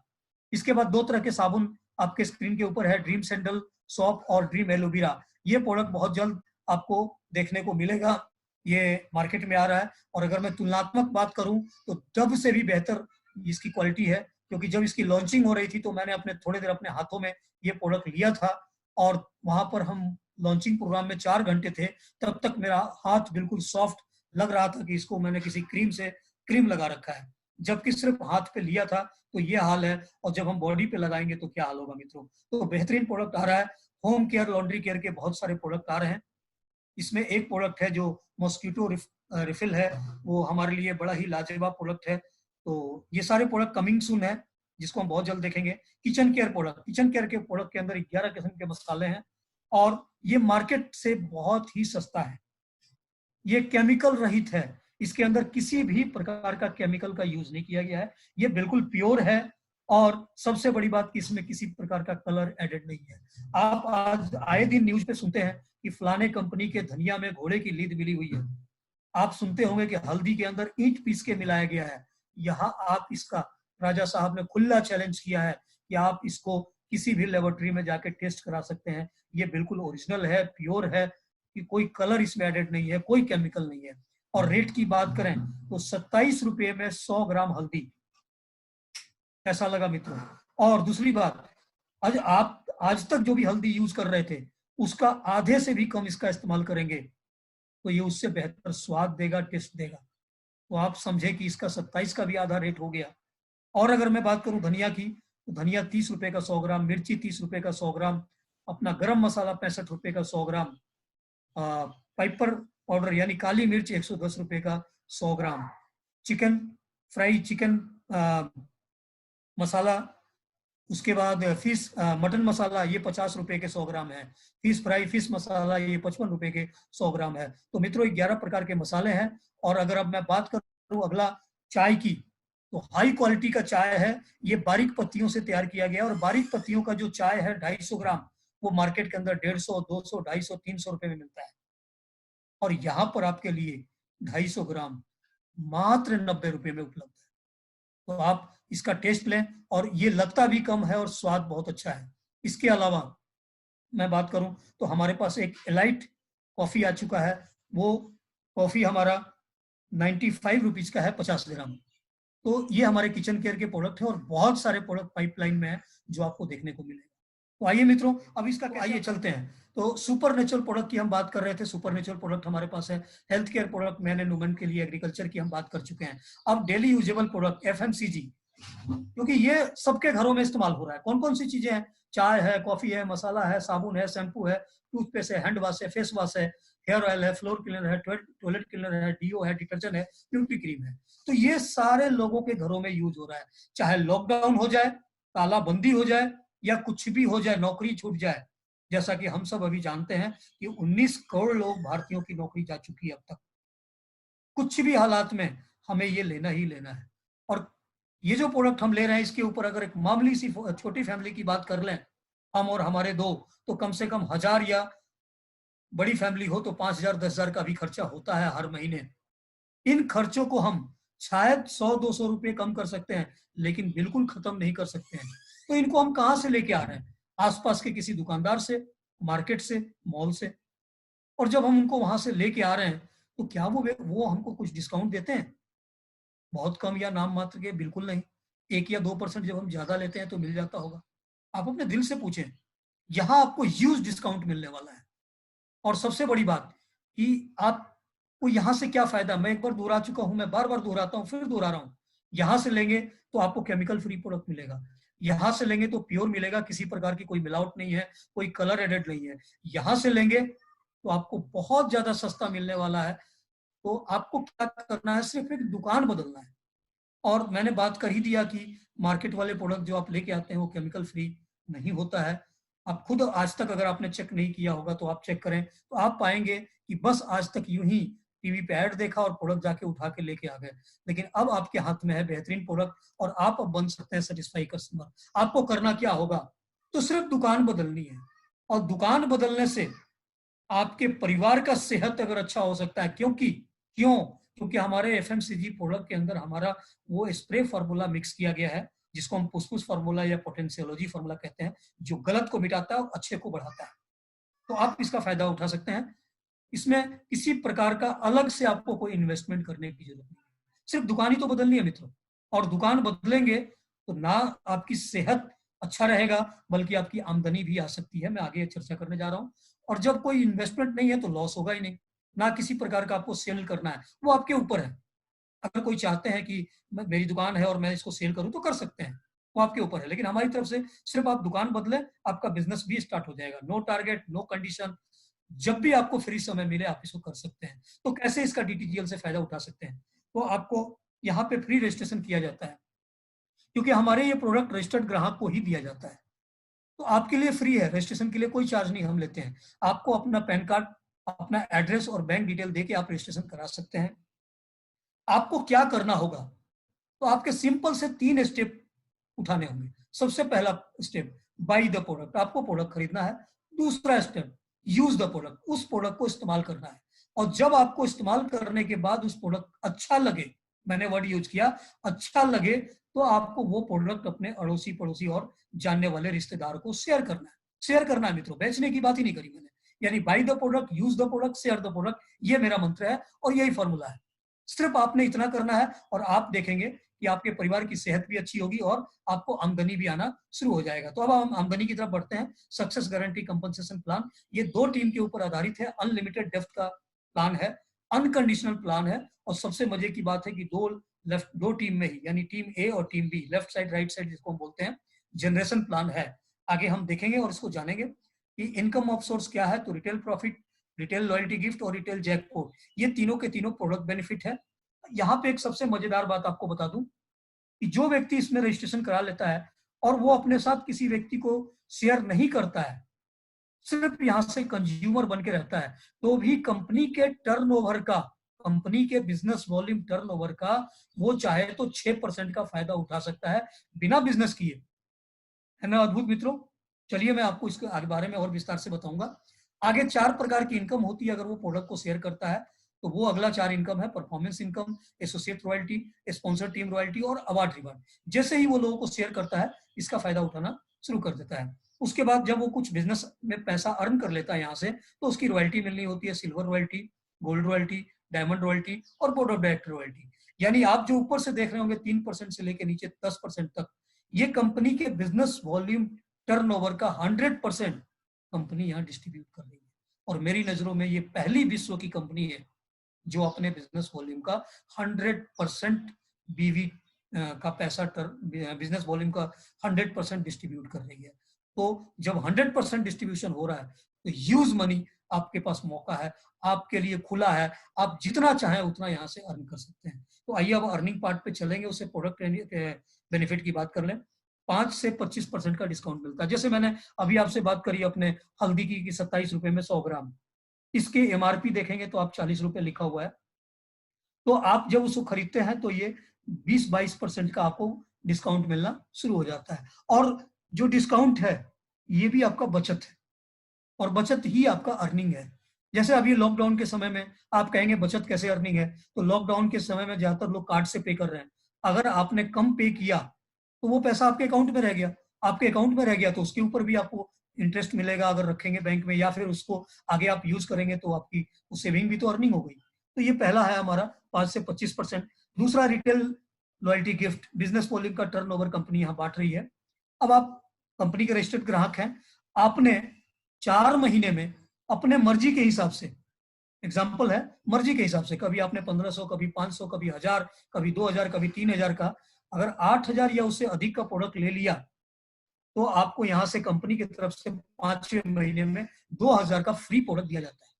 इसके बाद 2 तरह के साबुन आपके स्क्रीन के ऊपर है, ड्रीम सैंडल सोप और ड्रीम एलोवेरा। ये प्रोडक्ट बहुत जल्द आपको देखने को मिलेगा, ये मार्केट में आ रहा है। और अगर मैं तुलनात्मक बात करूं तो डब से भी बेहतर इसकी क्वालिटी है, क्योंकि जब इसकी लॉन्चिंग हो रही थी तो मैंने थोड़ी देर अपने हाथों में ये प्रोडक्ट लिया था, और वहां पर हम लॉन्चिंग प्रोग्राम में 4 घंटे थे, तब तक मेरा हाथ बिल्कुल सॉफ्ट लग रहा था कि इसको मैंने किसी क्रीम लगा रखा है। जबकि सिर्फ हाथ पे लिया था तो ये हाल है, और जब हम बॉडी पे लगाएंगे तो क्या हाल होगा मित्रों। तो बेहतरीन प्रोडक्ट आ रहा है। होम केयर, लॉन्ड्री केयर के बहुत सारे प्रोडक्ट आ रहे हैं। इसमें एक प्रोडक्ट है जो मॉस्किटो रिफिल है, वो हमारे लिए बड़ा ही लाजवाब प्रोडक्ट है। तो ये सारे प्रोडक्ट कमिंग सून है। जिसको हम बहुत जल्द देखेंगे। Kitchen care product, kitchen care के प्रोडक्ट के अंदर 11 किस्म के मसाले हैं और ये मार्केट से बहुत ही सस्ता है। ये केमिकल रहित है, इसके अंदर किसी भी प्रकार का केमिकल का यूज नहीं किया गया है, ये बिल्कुल प्योर है। और सबसे बड़ी बात कि इसमें किसी प्रकार का कलर एडेड नहीं है। आप आज आए दिन न्यूज पे सुनते हैं कि फलाने कंपनी के धनिया में घोड़े की लीद मिली हुई है। आप सुनते होंगे कि हल्दी के अंदर ईंट पीस के मिलाया गया है। यहाँ आप इसका, राजा साहब ने खुला चैलेंज किया है कि आप इसको किसी भी लेबोरेटरी में जाके टेस्ट करा सकते हैं, ये बिल्कुल ओरिजिनल है, प्योर है, कि कोई कलर इसमें एडेड नहीं है, कोई केमिकल नहीं है। और रेट की बात करें तो 27 रुपए में 100 ग्राम हल्दी। कैसा लगा मित्रों? और दूसरी बात, आज तक जो भी हल्दी यूज कर रहे थे उसका आधे से भी कम इसका इस्तेमाल करेंगे तो ये उससे बेहतर स्वाद देगा, टेस्ट देगा। तो आप समझे कि इसका 27 का भी आधा रेट हो गया। और अगर मैं बात करूं धनिया की, तो धनिया 30 रुपए का 100 ग्राम, मिर्ची 30 रुपए का 100 ग्राम, अपना गरम मसाला 65 रुपए का 100 ग्राम, पाइपर पाउडर यानी काली मिर्च 110 रुपए का 100 ग्राम, चिकन फ्राई चिकन मसाला, उसके बाद फिश मटन मसाला ये 50 रुपए के 100 ग्राम है, फिश फ्राई फिश मसाला ये 55 रुपए के 100 ग्राम है। तो मित्रों 11 प्रकार के मसाले हैं। और अगर अब मैं बात करूं अगला चाय की, तो हाई क्वालिटी का चाय है, ये बारीक पत्तियों से तैयार किया गया और बारीक पत्तियों का जो चाय है 250 ग्राम, वो मार्केट के अंदर 150, 200, 250, 300 रुपए में मिलता है। और यहाँ पर आपके लिए 250 ग्राम मात्र 90 रुपए में उपलब्ध है। तो आप इसका टेस्ट लें, और ये लगता भी कम है और स्वाद बहुत अच्छा है। इसके अलावा मैं बात करूं तो हमारे पास एक एलाइट कॉफी आ चुका है। वो कॉफी हमारा 95 रुपीज का है, 50 ग्राम। तो ये हमारे किचन केयर के प्रोडक्ट है और बहुत सारे प्रोडक्ट पाइपलाइन में है जो आपको देखने को मिलेगा। तो आइए मित्रों, अब इसका आइए चलते हैं। तो सुपर नेचुरल प्रोडक्ट की हम बात कर रहे थे, सुपर नेचुरल प्रोडक्ट हमारे पास है। Health care product, man and women के लिए, एग्रीकल्चर की हम बात कर चुके हैं। अब डेली यूजेबल प्रोडक्ट एफएमसीजी, क्योंकि ये सबके घरों में इस्तेमाल हो रहा है। कौन कौन सी चीजें हैं? चाय है, कॉफी है, मसाला है, साबुन है, शैम्पू है, टूथपेस्ट है, हैंड वॉश है, फेस वॉश है, हेयर ऑयल है, फ्लोर क्लीनर है, टॉयलेट क्लीनर है, डीओ है, डिटर्जेंट है, ब्यूटी क्रीम है। तो ये सारे लोगों के घरों में यूज हो रहा है। चाहे लॉकडाउन हो जाए, तालाबंदी हो जाए, या कुछ भी हो जाए, नौकरी छूट जाए, जैसा कि हम सब अभी जानते हैं कि 19 करोड़ लोग भारतीयों की नौकरी जा चुकी है अब तक। कुछ भी हालात में हमें ये लेना ही लेना है। और ये जो प्रोडक्ट हम ले रहे हैं, इसके ऊपर अगर एक मामूली सी छोटी फैमिली की बात कर लें, हम और हमारे दो, तो कम से कम 1000, या बड़ी फैमिली हो तो 5000, 10,000 का भी खर्चा होता है हर महीने। इन खर्चों को हम शायद 100-200 रुपए कम कर सकते हैं, लेकिन बिल्कुल खत्म नहीं कर सकते हैं। तो इनको हम कहां से लेके आ रहे हैं? आसपास के किसी दुकानदार से, मार्केट से, मॉल से। और जब हम उनको वहां से लेके आ रहे हैं, तो क्या वो हमको कुछ डिस्काउंट देते हैं? बहुत कम या नाम मात्र के, बिल्कुल नहीं। 1 या 2% जब हम ज्यादा लेते हैं तो मिल जाता होगा। आप अपने दिल से पूछें, यहाँ आपको ह्यूज डिस्काउंट मिलने वाला है। और सबसे बड़ी बात कि आपको यहाँ से क्या फायदा, मैं एक बार दोहरा चुका हूं, मैं बार बार दोहराता हूँ, फिर दोहरा रहा हूँ। यहाँ से लेंगे तो आपको केमिकल फ्री प्रोडक्ट मिलेगा। यहाँ से लेंगे तो प्योर मिलेगा, किसी प्रकार की कोई मिलावट नहीं है, कोई कलर एडेड नहीं है। यहाँ से लेंगे तो आपको बहुत ज्यादा सस्ता मिलने वाला है। तो आपको क्या करना है, सिर्फ एक दुकान बदलना है। और मैंने बात कर ही दिया कि मार्केट वाले प्रोडक्ट जो आप लेके आते हैं वो केमिकल फ्री नहीं होता है। आप खुद आज तक अगर आपने चेक नहीं किया होगा तो आप चेक करें, तो आप पाएंगे कि बस आज तक यूं ही टीवी पे ऐड देखा और प्रोडक्ट जाके उठा के लेके आ गए। लेकिन अब आपके हाथ में है बेहतरीन प्रोडक्ट और आप अब बन सकते हैं सेटिस्फाई कस्टमर। आपको करना क्या होगा, तो सिर्फ दुकान बदलनी है। और दुकान बदलने से आपके परिवार का सेहत अगर अच्छा हो सकता है, क्योंकि हमारे एफएमसीजी प्रोडक्ट के अंदर हमारा वो स्प्रे फार्मूला मिक्स किया गया है, जिसको हम पुष्पुस फार्मूला या पोटेंशियोलॉजी फार्मूला कहते हैं, जो गलत को मिटाता है और अच्छे को बढ़ाता है। तो आप इसका फायदा उठा सकते हैं। इसमें किसी प्रकार का अलग से आपको कोई इन्वेस्टमेंट करने की जरूरत नहीं, सिर्फ दुकान ही तो बदलनी है मित्रों। और दुकान बदलेंगे तो ना आपकी सेहत अच्छा रहेगा, बल्कि आपकी आमदनी भी आ सकती है। मैं आगे चर्चा करने जा रहा हूँ। और जब कोई इन्वेस्टमेंट नहीं है तो लॉस होगा ही नहीं, ना किसी प्रकार का आपको सेल करना है, वो आपके ऊपर है। अगर कोई चाहते हैं कि मेरी दुकान है और मैं इसको सेल करूं तो कर सकते हैं, वो आपके ऊपर है। लेकिन हमारी तरफ से सिर्फ आप दुकान बदले, आपका बिजनेस भी स्टार्ट हो जाएगा। नो टारगेट, नो कंडीशन, जब भी आपको फ्री समय मिले आप इसको कर सकते हैं। तो कैसे इसका डीटीजीएल से फायदा उठा सकते हैं? तो आपको यहाँ पे फ्री रजिस्ट्रेशन किया जाता है। क्योंकि हमारे ये प्रोडक्ट रजिस्टर्ड ग्राहक को ही दिया जाता है। तो आपके लिए फ्री है, रजिस्ट्रेशन के लिए कोई चार्ज नहीं हम लेते हैं। आपको अपना पैन कार्ड, अपना एड्रेस और बैंक डिटेल देके आप रजिस्ट्रेशन करा सकते हैं। आपको क्या करना होगा, तो आपके सिंपल से 3 स्टेप उठाने होंगे। सबसे पहला स्टेप, बाई द प्रोडक्ट, आपको प्रोडक्ट खरीदना है। दूसरा स्टेप, यूज द प्रोडक्ट, उस प्रोडक्ट को इस्तेमाल करना है। और जब आपको इस्तेमाल करने के बाद उस प्रोडक्ट अच्छा लगे, मैंने वर्ड यूज किया अच्छा लगे, तो आपको वो प्रोडक्ट अपने अड़ोसी पड़ोसी और जानने वाले रिश्तेदार को शेयर करना है। शेयर करना है मित्रों, बेचने की बात ही नहीं करी मैंने। यानी by the product, use the product, share the product, ये मेरा मंत्र है और यही फॉर्मूला है। सिर्फ आपने इतना करना है और आप देखेंगे कि आपके परिवार की सेहत भी अच्छी होगी और आपको आमदनी भी आना शुरू हो जाएगा। तो अब हम आमदनी की तरफ बढ़ते हैं। सक्सेस गारंटी कंपनसेशन प्लान, ये 2 टीम के ऊपर आधारित है। अनलिमिटेड डेप्थ का प्लान है, अनकंडीशनल प्लान है, और सबसे मजे की बात है कि दो टीम में ही, यानी टीम ए और team B, left side right side जिसको हम बोलते हैं, जनरेशन प्लान है। आगे हम देखेंगे और इसको जानेंगे कि इनकम ऑफ सोर्स क्या है। तो retail profit, retail loyalty gift और रिटेल जैकपॉट, ये तीनों के तीनों प्रोडक्ट बेनिफिट है। यहाँ पे एक सबसे मजेदार बात आपको बता दूं कि जो व्यक्ति इसमें रजिस्ट्रेशन करा लेता है और वो अपने साथ किसी व्यक्ति को शेयर नहीं करता है, सिर्फ यहां से कंज्यूमर बन के रहता है, तो भी कंपनी के टर्नओवर का, कंपनी के बिजनेस वॉल्यूम टर्नओवर का, वो चाहे तो 6% का फायदा उठा सकता है बिना बिजनेस किए। है ना अद्भुत मित्रों? चलिए मैं आपको इसके आगे बारे में और विस्तार से बताऊंगा। आगे 4 प्रकार की इनकम होती है अगर वो प्रोडक्ट को शेयर करता है। तो वो अगला 4 इनकम है, performance income, associate royalty, sponsor team royalty और अवार्ड रिवार्ड। जैसे ही वो लोगों को शेयर करता है, इसका फायदा उठाना शुरू कर देता है। उसके बाद जब वो कुछ बिजनेस में पैसा अर्न कर लेता है यहाँ से, तो उसकी रॉयल्टी मिलनी होती है, silver royalty, gold royalty, diamond royalty और बोर्ड ऑफ डायरेक्टर रॉयल्टी। यानी आप जो ऊपर से देख रहे होंगे 3% से लेकर नीचे 10% तक, ये कंपनी के बिजनेस वॉल्यूम टर्नओवर का 100% कंपनी यहाँ डिस्ट्रीब्यूट कर रही है। और मेरी नजरों में ये पहली विश्व की कंपनी है जो अपने बिजनेस वॉल्यूम का 100% बीवी का पैसा बिजनेस वॉल्यूम का 100% डिस्ट्रीब्यूट कर रही है। तो जब 100% डिस्ट्रीब्यूशन हो रहा है, तो ह्यूज मनी आपके पास मौका है, आपके लिए खुला है, आप जितना चाहें उतना यहाँ से अर्न कर सकते हैं। तो आइए अब अर्निंग पार्ट पे चलेंगे, उससे प्रोडक्ट बेनिफिट की बात कर लें। 5 से 25% का डिस्काउंट मिलता है। जैसे मैंने अभी आपसे बात करी अपने हल्दी की 27 रुपए में 100 ग्राम, इसके एमआरपी देखेंगे तो आप 40 रुपए लिखा हुआ है। तो आप जब उसको खरीदते हैं तो ये 20-22% का आपको डिस्काउंट मिलना शुरू हो जाता है। और जो डिस्काउंट है ये भी आपका बचत है, और बचत ही आपका अर्निंग है। जैसे अभी लॉकडाउन के समय में आप कहेंगे बचत कैसे अर्निंग है, तो लॉकडाउन के समय में ज्यादातर लोग कार्ड से पे कर रहे हैं। अगर आपने कम पे किया तो वो पैसा आपके अकाउंट में रह गया, आपके अकाउंट में रह गया तो उसके ऊपर भी आपको इंटरेस्ट मिलेगा अगर रखेंगे बैंक में, या फिर उसको आगे आप यूज करेंगे तो आपकी सेविंग भी तो अर्निंग हो गई। तो ये पहला है हमारा 5 से 25%। दूसरा retail loyalty gift, business volume का टर्नओवर कंपनी यहाँ बांट रही है। अब आप कंपनी के रजिस्टर्ड ग्राहक हैं, आपने 4 महीने में अपने मर्जी के हिसाब से, एग्जाम्पल है, मर्जी के हिसाब से, कभी आपने 1500, कभी 500, कभी 1000, कभी 2000, कभी 3000 का, अगर 8000 या उससे अधिक का प्रोडक्ट ले लिया तो आपको यहां से कंपनी की तरफ से 5वें महीने में 2000 का फ्री प्रोडक्ट दिया जाता है,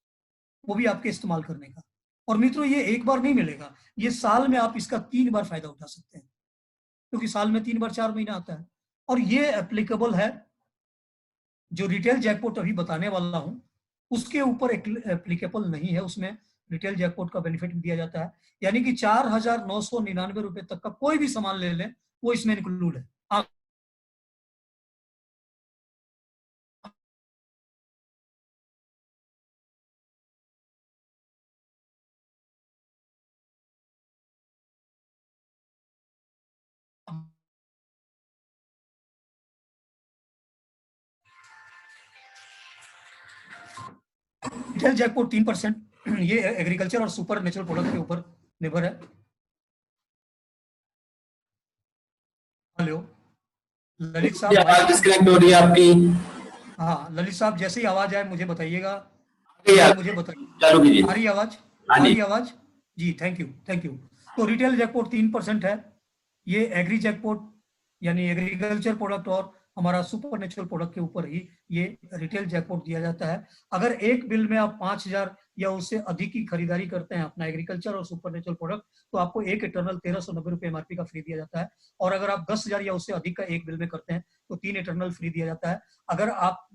वो भी आपके इस्तेमाल करने का। और मित्रों ये एक बार नहीं मिलेगा, ये साल में आप इसका 3 बार फायदा उठा सकते हैं, क्योंकि साल में 3 बार 4 महीना आता है। और ये एप्लीकेबल है, जो रिटेल जैकपॉट अभी बताने वाला हूं उसके ऊपर एप्लीकेबल नहीं है, उसमें रिटेल जैकपॉट का बेनिफिट भी दिया जाता है। यानी कि 4999 रुपए तक का कोई भी सामान ले लें वो इसमें इंक्लूड है। आप रिटेल जैकपॉट 3%, ये एग्रीकल्चर और सुपर नेचुरल प्रोडक्ट के ऊपर निर्भर है। हेलो ललित साहब, आवाज डिस्कनेक्ट हो रही है आपकी। हाँ ललित साहब, जैसे ही आवाज आए मुझे बताइएगा, मुझे बताइए। चालू कीजिए। आ रही आवाज? हाँ आ जी। रही आवाज जी, थैंक यू थैंक यू। तो रिटेल जैकपॉट 3% है, ये एग्री जैकपॉट यानी एग्रीकल्चर प्रोडक्ट और हमारा सुपर नेचुरल प्रोडक्ट के ऊपर ही ये रिटेल जैकपॉट दिया जाता है। अगर एक बिल में आप 5,000 या उससे अधिक की खरीदारी करते हैं अपना एग्रीकल्चर और सुपर नेचुरल प्रोडक्ट, तो आपको एक इटर्नल 1390 रुपये एमआरपी का फ्री दिया जाता है। और अगर आप 10,000 या उससे अधिक का एक बिल में करते हैं तो 3 इटर्नल फ्री दिया जाता है। अगर आप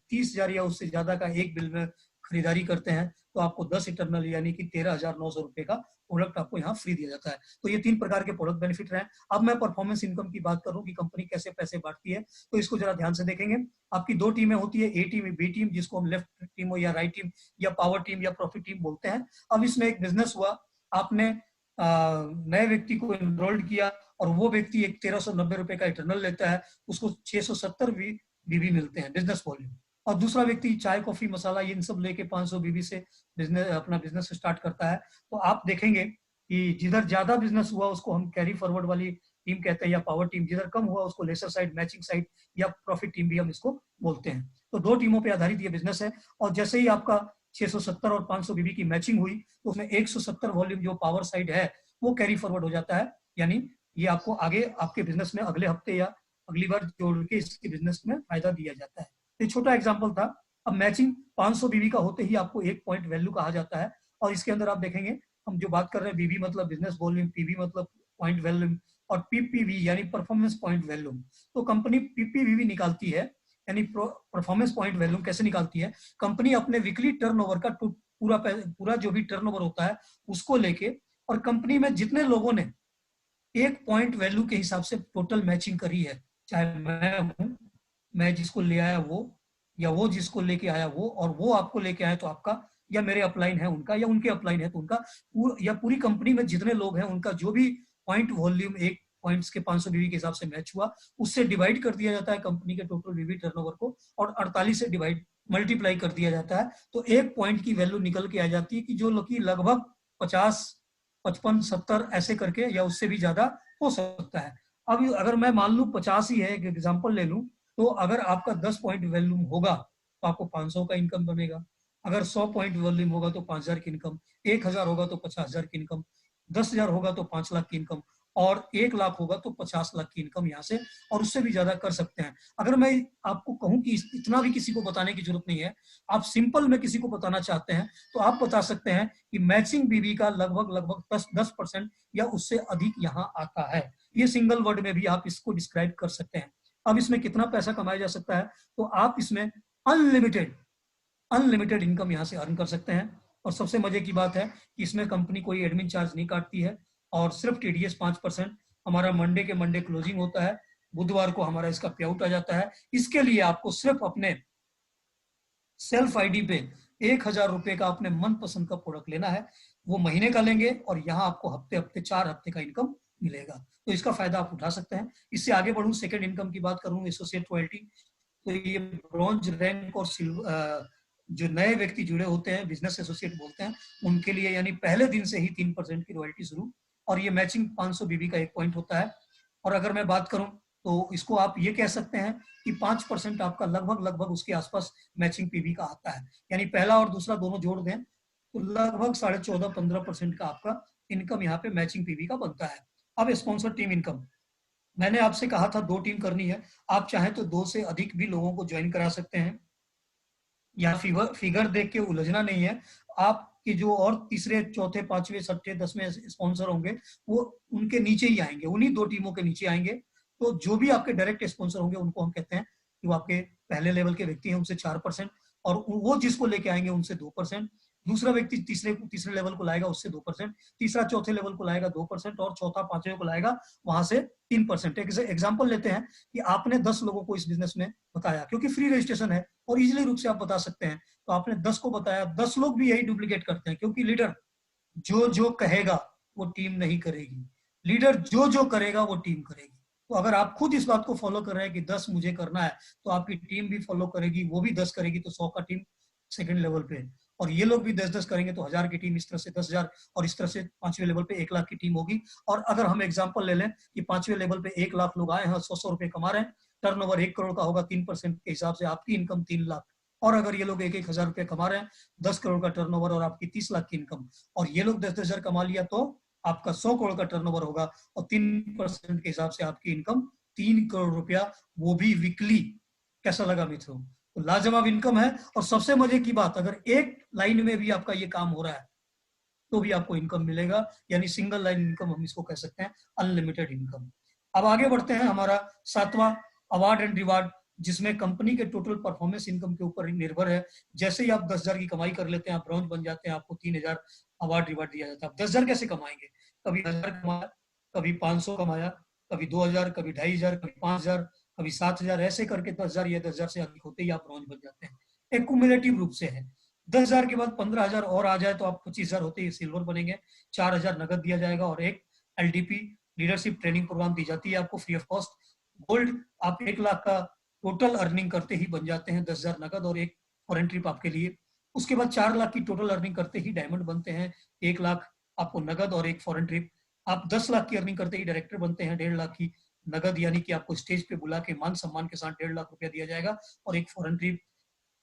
30,000 या उससे ज्यादा का एक बिल में खरीदारी करते हैं तो आपको 10 इंटरनल यानी कि 13,900 रुपए का प्रोडक्ट आपको यहाँ फ्री दिया जाता है। तो ये 3 प्रकार के प्रोडक्ट बेनिफिट रहे। अब मैं परफॉर्मेंस इनकम की बात करूं कि कंपनी कैसे पैसे बांटती है, तो इसको जरा ध्यान से देखेंगे। आपकी 2 टीमें होती है, ए टीम, बी टीम, जिसको हम लेफ्ट टीम या राइट टीम या पावर टीम या प्रॉफिट टीम बोलते हैं। अब इसमें एक बिजनेस हुआ, आपने नए व्यक्ति को एनरोल्ड किया और वो व्यक्ति एक 1390 रुपए का इंटरनल लेता है, उसको 670 बीबी मिलते हैं बिजनेस वॉल्यूम। और दूसरा व्यक्ति चाय कॉफी मसाला इन सब लेके 500 बीबी से अपना बिजनेस स्टार्ट करता है। तो आप देखेंगे कि जिधर ज्यादा बिजनेस हुआ उसको हम कैरी फॉरवर्ड वाली टीम कहते हैं या पावर टीम, जिधर कम हुआ उसको लेसर साइड, मैचिंग साइड या प्रॉफिट टीम भी हम इसको बोलते हैं। तो 2 टीमों पे आधारित ये बिजनेस है। और जैसे ही आपका 670 और 500 बीबी की मैचिंग हुई तो उसमें 170 वॉल्यूम जो पावर साइड है वो कैरी फॉरवर्ड हो जाता है, यानी ये आपको आगे आपके बिजनेस में अगले हफ्ते या अगली बार जोड़ के इसके बिजनेस में फायदा दिया जाता है। ये छोटा एग्जांपल था। अब मैचिंग 500 बीबी का होते ही आपको एक पॉइंट वैल्यू कहा जाता है। और इसके अंदर आप देखेंगे हम जो बात कर रहे हैं, बीबी मतलब बिजनेस वॉल्यूम, पीवी मतलब पॉइंट वैल्यूम और पीपीवी यानी परफॉर्मेंस पॉइंट वैल्यूम। तो कंपनी पीपीवी निकालती है, यानी परफॉर्मेंस पॉइंट वैल्यूम कैसे निकालती है। कंपनी अपने वीकली टर्नओवर का पूरा जो भी टर्नओवर होता है उसको लेके, और कंपनी में जितने लोगों ने एक पॉइंट वैल्यू के हिसाब से टोटल मैचिंग करी है, चाहे मैं हूं, मैं जिसको ले आया वो, या वो जिसको लेके आया वो, और वो आपको लेके आया तो आपका, या मेरे अपलाइन है उनका, या उनके अपलाइन है तो उनका, या पूरी कंपनी में जितने लोग हैं उनका जो भी पॉइंट वॉल्यूम एक पॉइंट्स के 500 बीवी के हिसाब से मैच हुआ, उससे डिवाइड कर दिया जाता है कंपनी के टोटल बीवी टर्नओवर को, और 48 से डिवाइड मल्टीप्लाई कर दिया जाता है। तो एक पॉइंट की वैल्यू निकल के आ जाती है कि जो लोग लगभग 50, 55, 70 ऐसे करके या उससे भी ज्यादा हो सकता है। अब अगर मैं मान लू 50 ही है, एक एग्जाम्पल ले लूं, तो अगर आपका 10 पॉइंट वॉल्यूम होगा तो आपको 500 का इनकम बनेगा। अगर 100 पॉइंट वॉल्यूम होगा तो 5,000 की इनकम, 1,000 होगा तो 50,000 की इनकम, 10,000 होगा तो 5 लाख की इनकम, और 1 लाख होगा तो 50 लाख की इनकम यहाँ से, और उससे भी ज्यादा कर सकते हैं। अगर मैं आपको कहूं कि इतना भी किसी को बताने की जरूरत नहीं है, आप सिंपल में किसी को बताना चाहते हैं तो आप बता सकते हैं कि मैचिंग बीबी का लगभग 10% या उससे अधिक यहाँ आता है। ये सिंगल वर्ड में भी आप इसको डिस्क्राइब कर सकते हैं। अब इसमें कितना पैसा कमाया जा सकता है, तो आप इसमें अनलिमिटेड इनकम यहाँ से अर्न कर सकते हैं। और सबसे मजे की बात है कि इसमें कंपनी कोई एडमिन चार्ज नहीं काटती है, और सिर्फ टीडीएस 5%। हमारा मंडे के मंडे क्लोजिंग होता है, बुधवार को हमारा इसका पे आउट आ जाता है। इसके लिए आपको सिर्फ अपने सेल्फ आईडी पे 1,000 रुपए का अपने मनपसंद का प्रोडक्ट लेना है, वो महीने का लेंगे और यहाँ आपको हफ्ते हफ्ते 4 हफ्ते का इनकम मिलेगा। तो इसका फायदा आप उठा सकते हैं। इससे आगे बढ़ूं, सेकंड इनकम की बात करूं, एसोसिएट रॉयल्टी। तो ये ब्रॉन्ज रैंक और सिल्वर, जो नए व्यक्ति जुड़े होते हैं, बिजनेस एसोसिएट बोलते हैं, उनके लिए यानी पहले दिन से ही 3% की रॉयल्टी शुरू, और ये मैचिंग 500 बीबी का एक पॉइंट होता है। और अगर मैं बात करूं तो इसको आप ये कह सकते हैं कि 5% आपका लगभग उसके आसपास मैचिंग पीवी का आता है, यानी पहला और दूसरा दोनों जोड़ दें तो लगभग 14.5-15% का आपका इनकम यहाँ पे मैचिंग पीवी का बनता है। अब स्पॉन्सर टीम इनकम, मैंने आपसे कहा था 2 टीम करनी है, आप चाहें तो 2 से अधिक भी लोगों को ज्वाइन करा सकते हैं, या फिगर देख के उलझना नहीं है। आपके जो और तीसरे, चौथे, पांचवें, छठे, 10वें स्पॉन्सर होंगे वो उनके नीचे ही आएंगे, उन्हीं 2 टीमों के नीचे आएंगे। तो जो भी आपके डायरेक्ट स्पॉन्सर होंगे उनको हम कहते हैं कि वो आपके पहले लेवल के व्यक्ति हैं, उनसे 4%, और वो जिसको लेके आएंगे उनसे 2%, दूसरा व्यक्ति तीसरे लेवल को लाएगा उससे 2%, तीसरा चौथे लेवल को लाएगा 2%, और चौथा पांचवें को लाएगा वहां से 3%। एक एग्जाम्पल लेते हैं कि आपने 10 लोगों को इस बिजनेस में बताया, क्योंकि फ्री रजिस्ट्रेशन है और इजिली रूप से आप बता सकते हैं, तो आपने 10 को बताया, 10 लोग भी यही डुप्लीकेट करते हैं, क्योंकि लीडर जो जो कहेगा वो टीम नहीं करेगी, लीडर जो जो करेगा वो टीम करेगी। तो अगर आप खुद इस बात को फॉलो कर रहे हैं कि 10 मुझे करना है, तो आपकी टीम भी फॉलो करेगी, वो भी 10 करेगी, तो 100 का टीम सेकंड लेवल पे, और ये लोग भी 10-10 करेंगे तो 1000 की टीम, इस तरह से 10,000, और इस तरह से 5वें लेवल पे 1 लाख की टीम होगी। और अगर हम एग्जांपल ले लें कि 5वें लेवल पे 1 लाख लोग आए हैं, 100 रुपए कमा रहे हैं, टर्नओवर 1 करोड़ का होगा, 3% के हिसाब से आपकी इनकम 3 लाख। और अगर ये लोग 1-1 हजार रुपए कमा रहे हैं, 10 करोड़ का टर्नओवर और आपकी 30 लाख की इनकम, और ये लोग 10-10 हजार कमा लिया तो आपका 100 करोड़ का टर्नओवर होगा, और 3% के हिसाब से आपकी इनकम 3 करोड़ रुपया, वो भी वीकली। कैसा लगा मित्रों? तो लाजवाब इनकम है। और सबसे मजे की बात, अगर एक लाइन में भी आपका ये काम हो रहा है तो भी आपको इनकम मिलेगा, यानी सिंगल लाइन इनकम हम इसको कह सकते हैं, अनलिमिटेड इनकम। अब आगे बढ़ते हैं, हमारा 7वां अवार्ड एंड रिवार्ड, जिसमें कंपनी के टोटल परफॉर्मेंस इनकम के ऊपर निर्भर है। जैसे ही आप 10,000 की कमाई कर लेते हैं, आप ब्रॉन्ज बन जाते हैं, आपको 3,000 अवार्ड रिवार्ड दिया जाता है। आप 10,000 कैसे कमाएंगे? कभी 1,000 कमाया, कभी 500 कमाया, कभी 2,000, कभी 2,500, कभी 5,000, कभी 7,000, ऐसे करके 10,000 या 10,000 से अधिक होते ही आप ब्रॉन्ज बन जाते हैं। एक कुमुलेटिव रूप से है। 10,000 के बाद 15,000 और आ जाए तो आप 25,000 होते ही सिल्वर बनेंगे। 4,000 नगद दिया जाएगा और एक LDP लीडरशिप ट्रेनिंग प्रोग्राम दी जाती है आपको फ्री ऑफ कॉस्ट। गोल्ड आप 1 लाख का टोटल अर्निंग करते ही बन जाते हैं, 10,000 नगद और एक फॉरेन ट्रिप आपके लिए। उसके बाद 4 लाख की टोटल अर्निंग करते ही डायमंड बनते हैं, 1 लाख आपको नगद और एक फॉरेन ट्रिप। आप 10 लाख की अर्निंग करते ही डायरेक्टर बनते हैं, 1.5 लाख की नगद, यानी कि आपको स्टेज पे बुला के मान सम्मान के साथ 1.5 लाख रुपया दिया जाएगा और एक फॉरेन ट्रिप।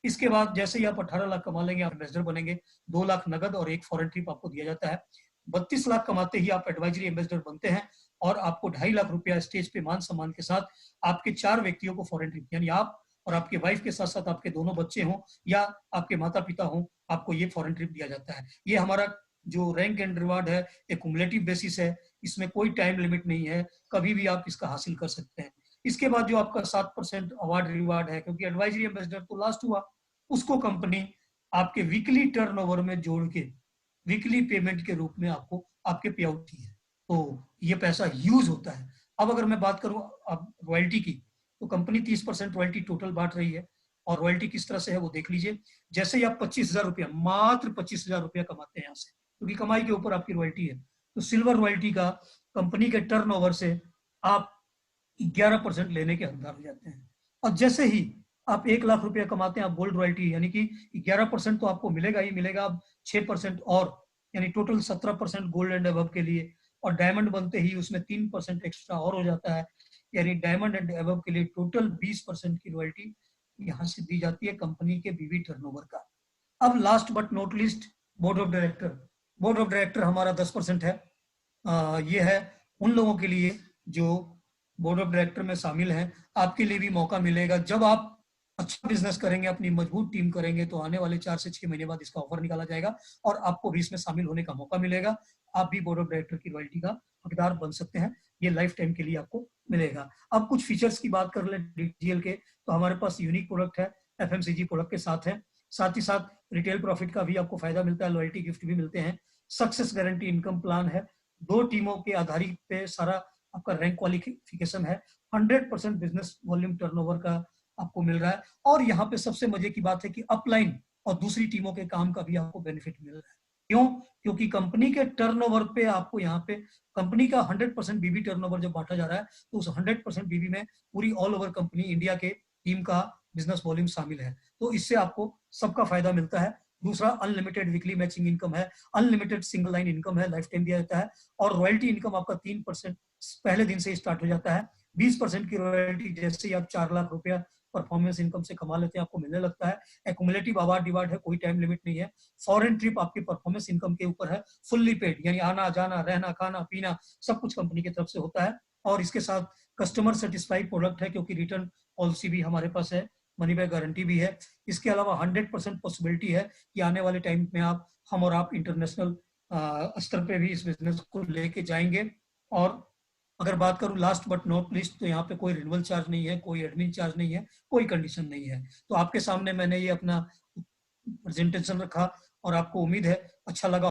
इसके बाद जैसे ही आप 18 लाख कमा लेंगे, आप एम्बेसडर बनेंगे, 2 लाख नगद और एक फॉरेन ट्रिप आपको दिया जाता है। 32 लाख कमाते ही आप एडवाइजरी एम्बेसडर बनते हैं और आपको 2.5 लाख रुपया स्टेज पे मान सम्मान के साथ आपके 4 व्यक्तियों को फॉरेन ट्रिप, यानी आप और आपके वाइफ के साथ साथ आपके दोनों बच्चे हों या आपके माता पिता हों, आपको ये फॉरेन ट्रिप दिया जाता है। ये हमारा जो रैंक एंड रिवार्ड है, एक कुमुलेटिव बेसिस है, इसमें कोई टाइम लिमिट नहीं है, कभी भी आप इसका हासिल कर सकते हैं। इसके बाद जो आपका 7% अवार्ड रिवार्ड है, क्योंकि एडवाइजरी एम्बेसडर तो लास्ट हुआ, उसको कंपनी आपके वीकली टर्नओवर में जोड़ के वीकली पेमेंट के रूप में आपको आपके पे आउट की है, तो ये पैसा यूज होता है। अब अगर मैं बात करूं अब रॉयल्टी की, तो कंपनी 30% रॉयल्टी टोटल बांट रही है। और रॉयल्टी किस तरह से है वो देख लीजिए। जैसे ही आप 25,000 रुपया, मात्र 25,000 रुपया कमाते हैं यहाँ से, क्योंकि कमाई के ऊपर आपकी रॉयल्टी है, तो सिल्वर रॉयल्टी का कंपनी के टर्नओवर से आप 11% लेने के हकदार हो जाते हैं। और जैसे ही आप 1 लाख रुपया कमाते हैं, आप गोल्ड रॉयल्टी, यानी कि 11% तो आपको मिलेगा ही मिलेगा, अब 6% और, यानी टोटल 17% गोल्ड एंड अबव के लिए। और डायमंड बनते ही उसमें 3% एक्स्ट्रा और हो जाता है, यानी डायमंड एंड अबव के लिए टोटल 20% की रॉयल्टी यहाँ से दी जाती है कंपनी के बीवी टर्नओवर का। अब last but not least, board of director. Board of director हमारा 10% है। ये है उन लोगों के लिए जो बोर्ड ऑफ डायरेक्टर में शामिल हैं। आपके लिए भी मौका मिलेगा, जब आप अच्छा बिजनेस करेंगे, अपनी मजबूत टीम करेंगे, तो आने वाले 4 से 6 महीने बाद इसका ऑफर निकाला जाएगा और आपको भी इसमें शामिल होने का मौका मिलेगा। आप भी बोर्ड ऑफ डायरेक्टर की रॉयल्टी का हकदार बन सकते हैं, ये लाइफ टाइम के लिए आपको मिलेगा। अब कुछ फीचर्स की बात कर ले DGL के, तो हमारे पास यूनिक प्रोडक्ट है, FMCG प्रोडक्ट के साथ है। साथ ही साथ रिटेल प्रॉफिट का भी आपको फायदा मिलता है, लॉयल्टी गिफ्ट भी मिलते हैं। सक्सेस गारंटी इनकम प्लान है, 2 टीमों के आधारित पे सारा आपका रैंक क्वालिफिकेशन है। 100% बिजनेस वॉल्यूम टर्नओवर का आपको मिल रहा है। और यहाँ पे सबसे मजे की बात है कि अपलाइन और दूसरी टीमों के काम का भी आपको बेनिफिट मिल रहा है। क्यों? क्योंकि कंपनी के टर्नओवर पे आपको यहाँ पे कंपनी का 100% बीबी टर्नओवर जब बांटा जा रहा है, तो उस 100% बीबी में पूरी ऑल ओवर कंपनी इंडिया के टीम का बिजनेस वॉल्यूम शामिल है, तो इससे आपको सबका फायदा मिलता है। दूसरा, अनलिमिटेड वीकली मैचिंग इनकम है, अनलिमिटेड सिंगल लाइन इनकम है, लाइफ टाइम दिया जाता है। और रॉयल्टी इनकम आपका 3% पहले दिन से स्टार्ट हो जाता है। 20% की रॉयल्टी जैसे ही आप 4 लाख रुपया परफॉर्मेंस इनकम से कमा लेते हैं, आपको मिलने लगता है। एक्युमुलेटिव अवार्ड डिवार्ड है, कोई टाइम लिमिट नहीं है। फॉरेन ट्रिप आपकी परफॉर्मेंस इनकम के ऊपर है, फुल्ली पेड, यानी आना जाना रहना खाना पीना सब कुछ कंपनी की तरफ से होता है। और इसके साथ कस्टमर सेटिस्फाइड प्रोडक्ट है, क्योंकि रिटर्न पॉलिसी भी हमारे पास है, मनी बैक गारंटी भी है। इसके अलावा 100% पॉसिबिलिटी है कि आने वाले टाइम में हम और आप इंटरनेशनल स्तर पे भी इस बिजनेस को लेके जाएंगे। और अगर बात करूं लास्ट बट नॉट लिस्ट, तो यहाँ पे कोई रिन्यूअल चार्ज नहीं है, कोई एडमिन चार्ज नहीं है, कोई कंडीशन नहीं है। तो आपके सामने मैंने ये अपना प्रेजेंटेशन रखा और आपको उम्मीद है अच्छा लगा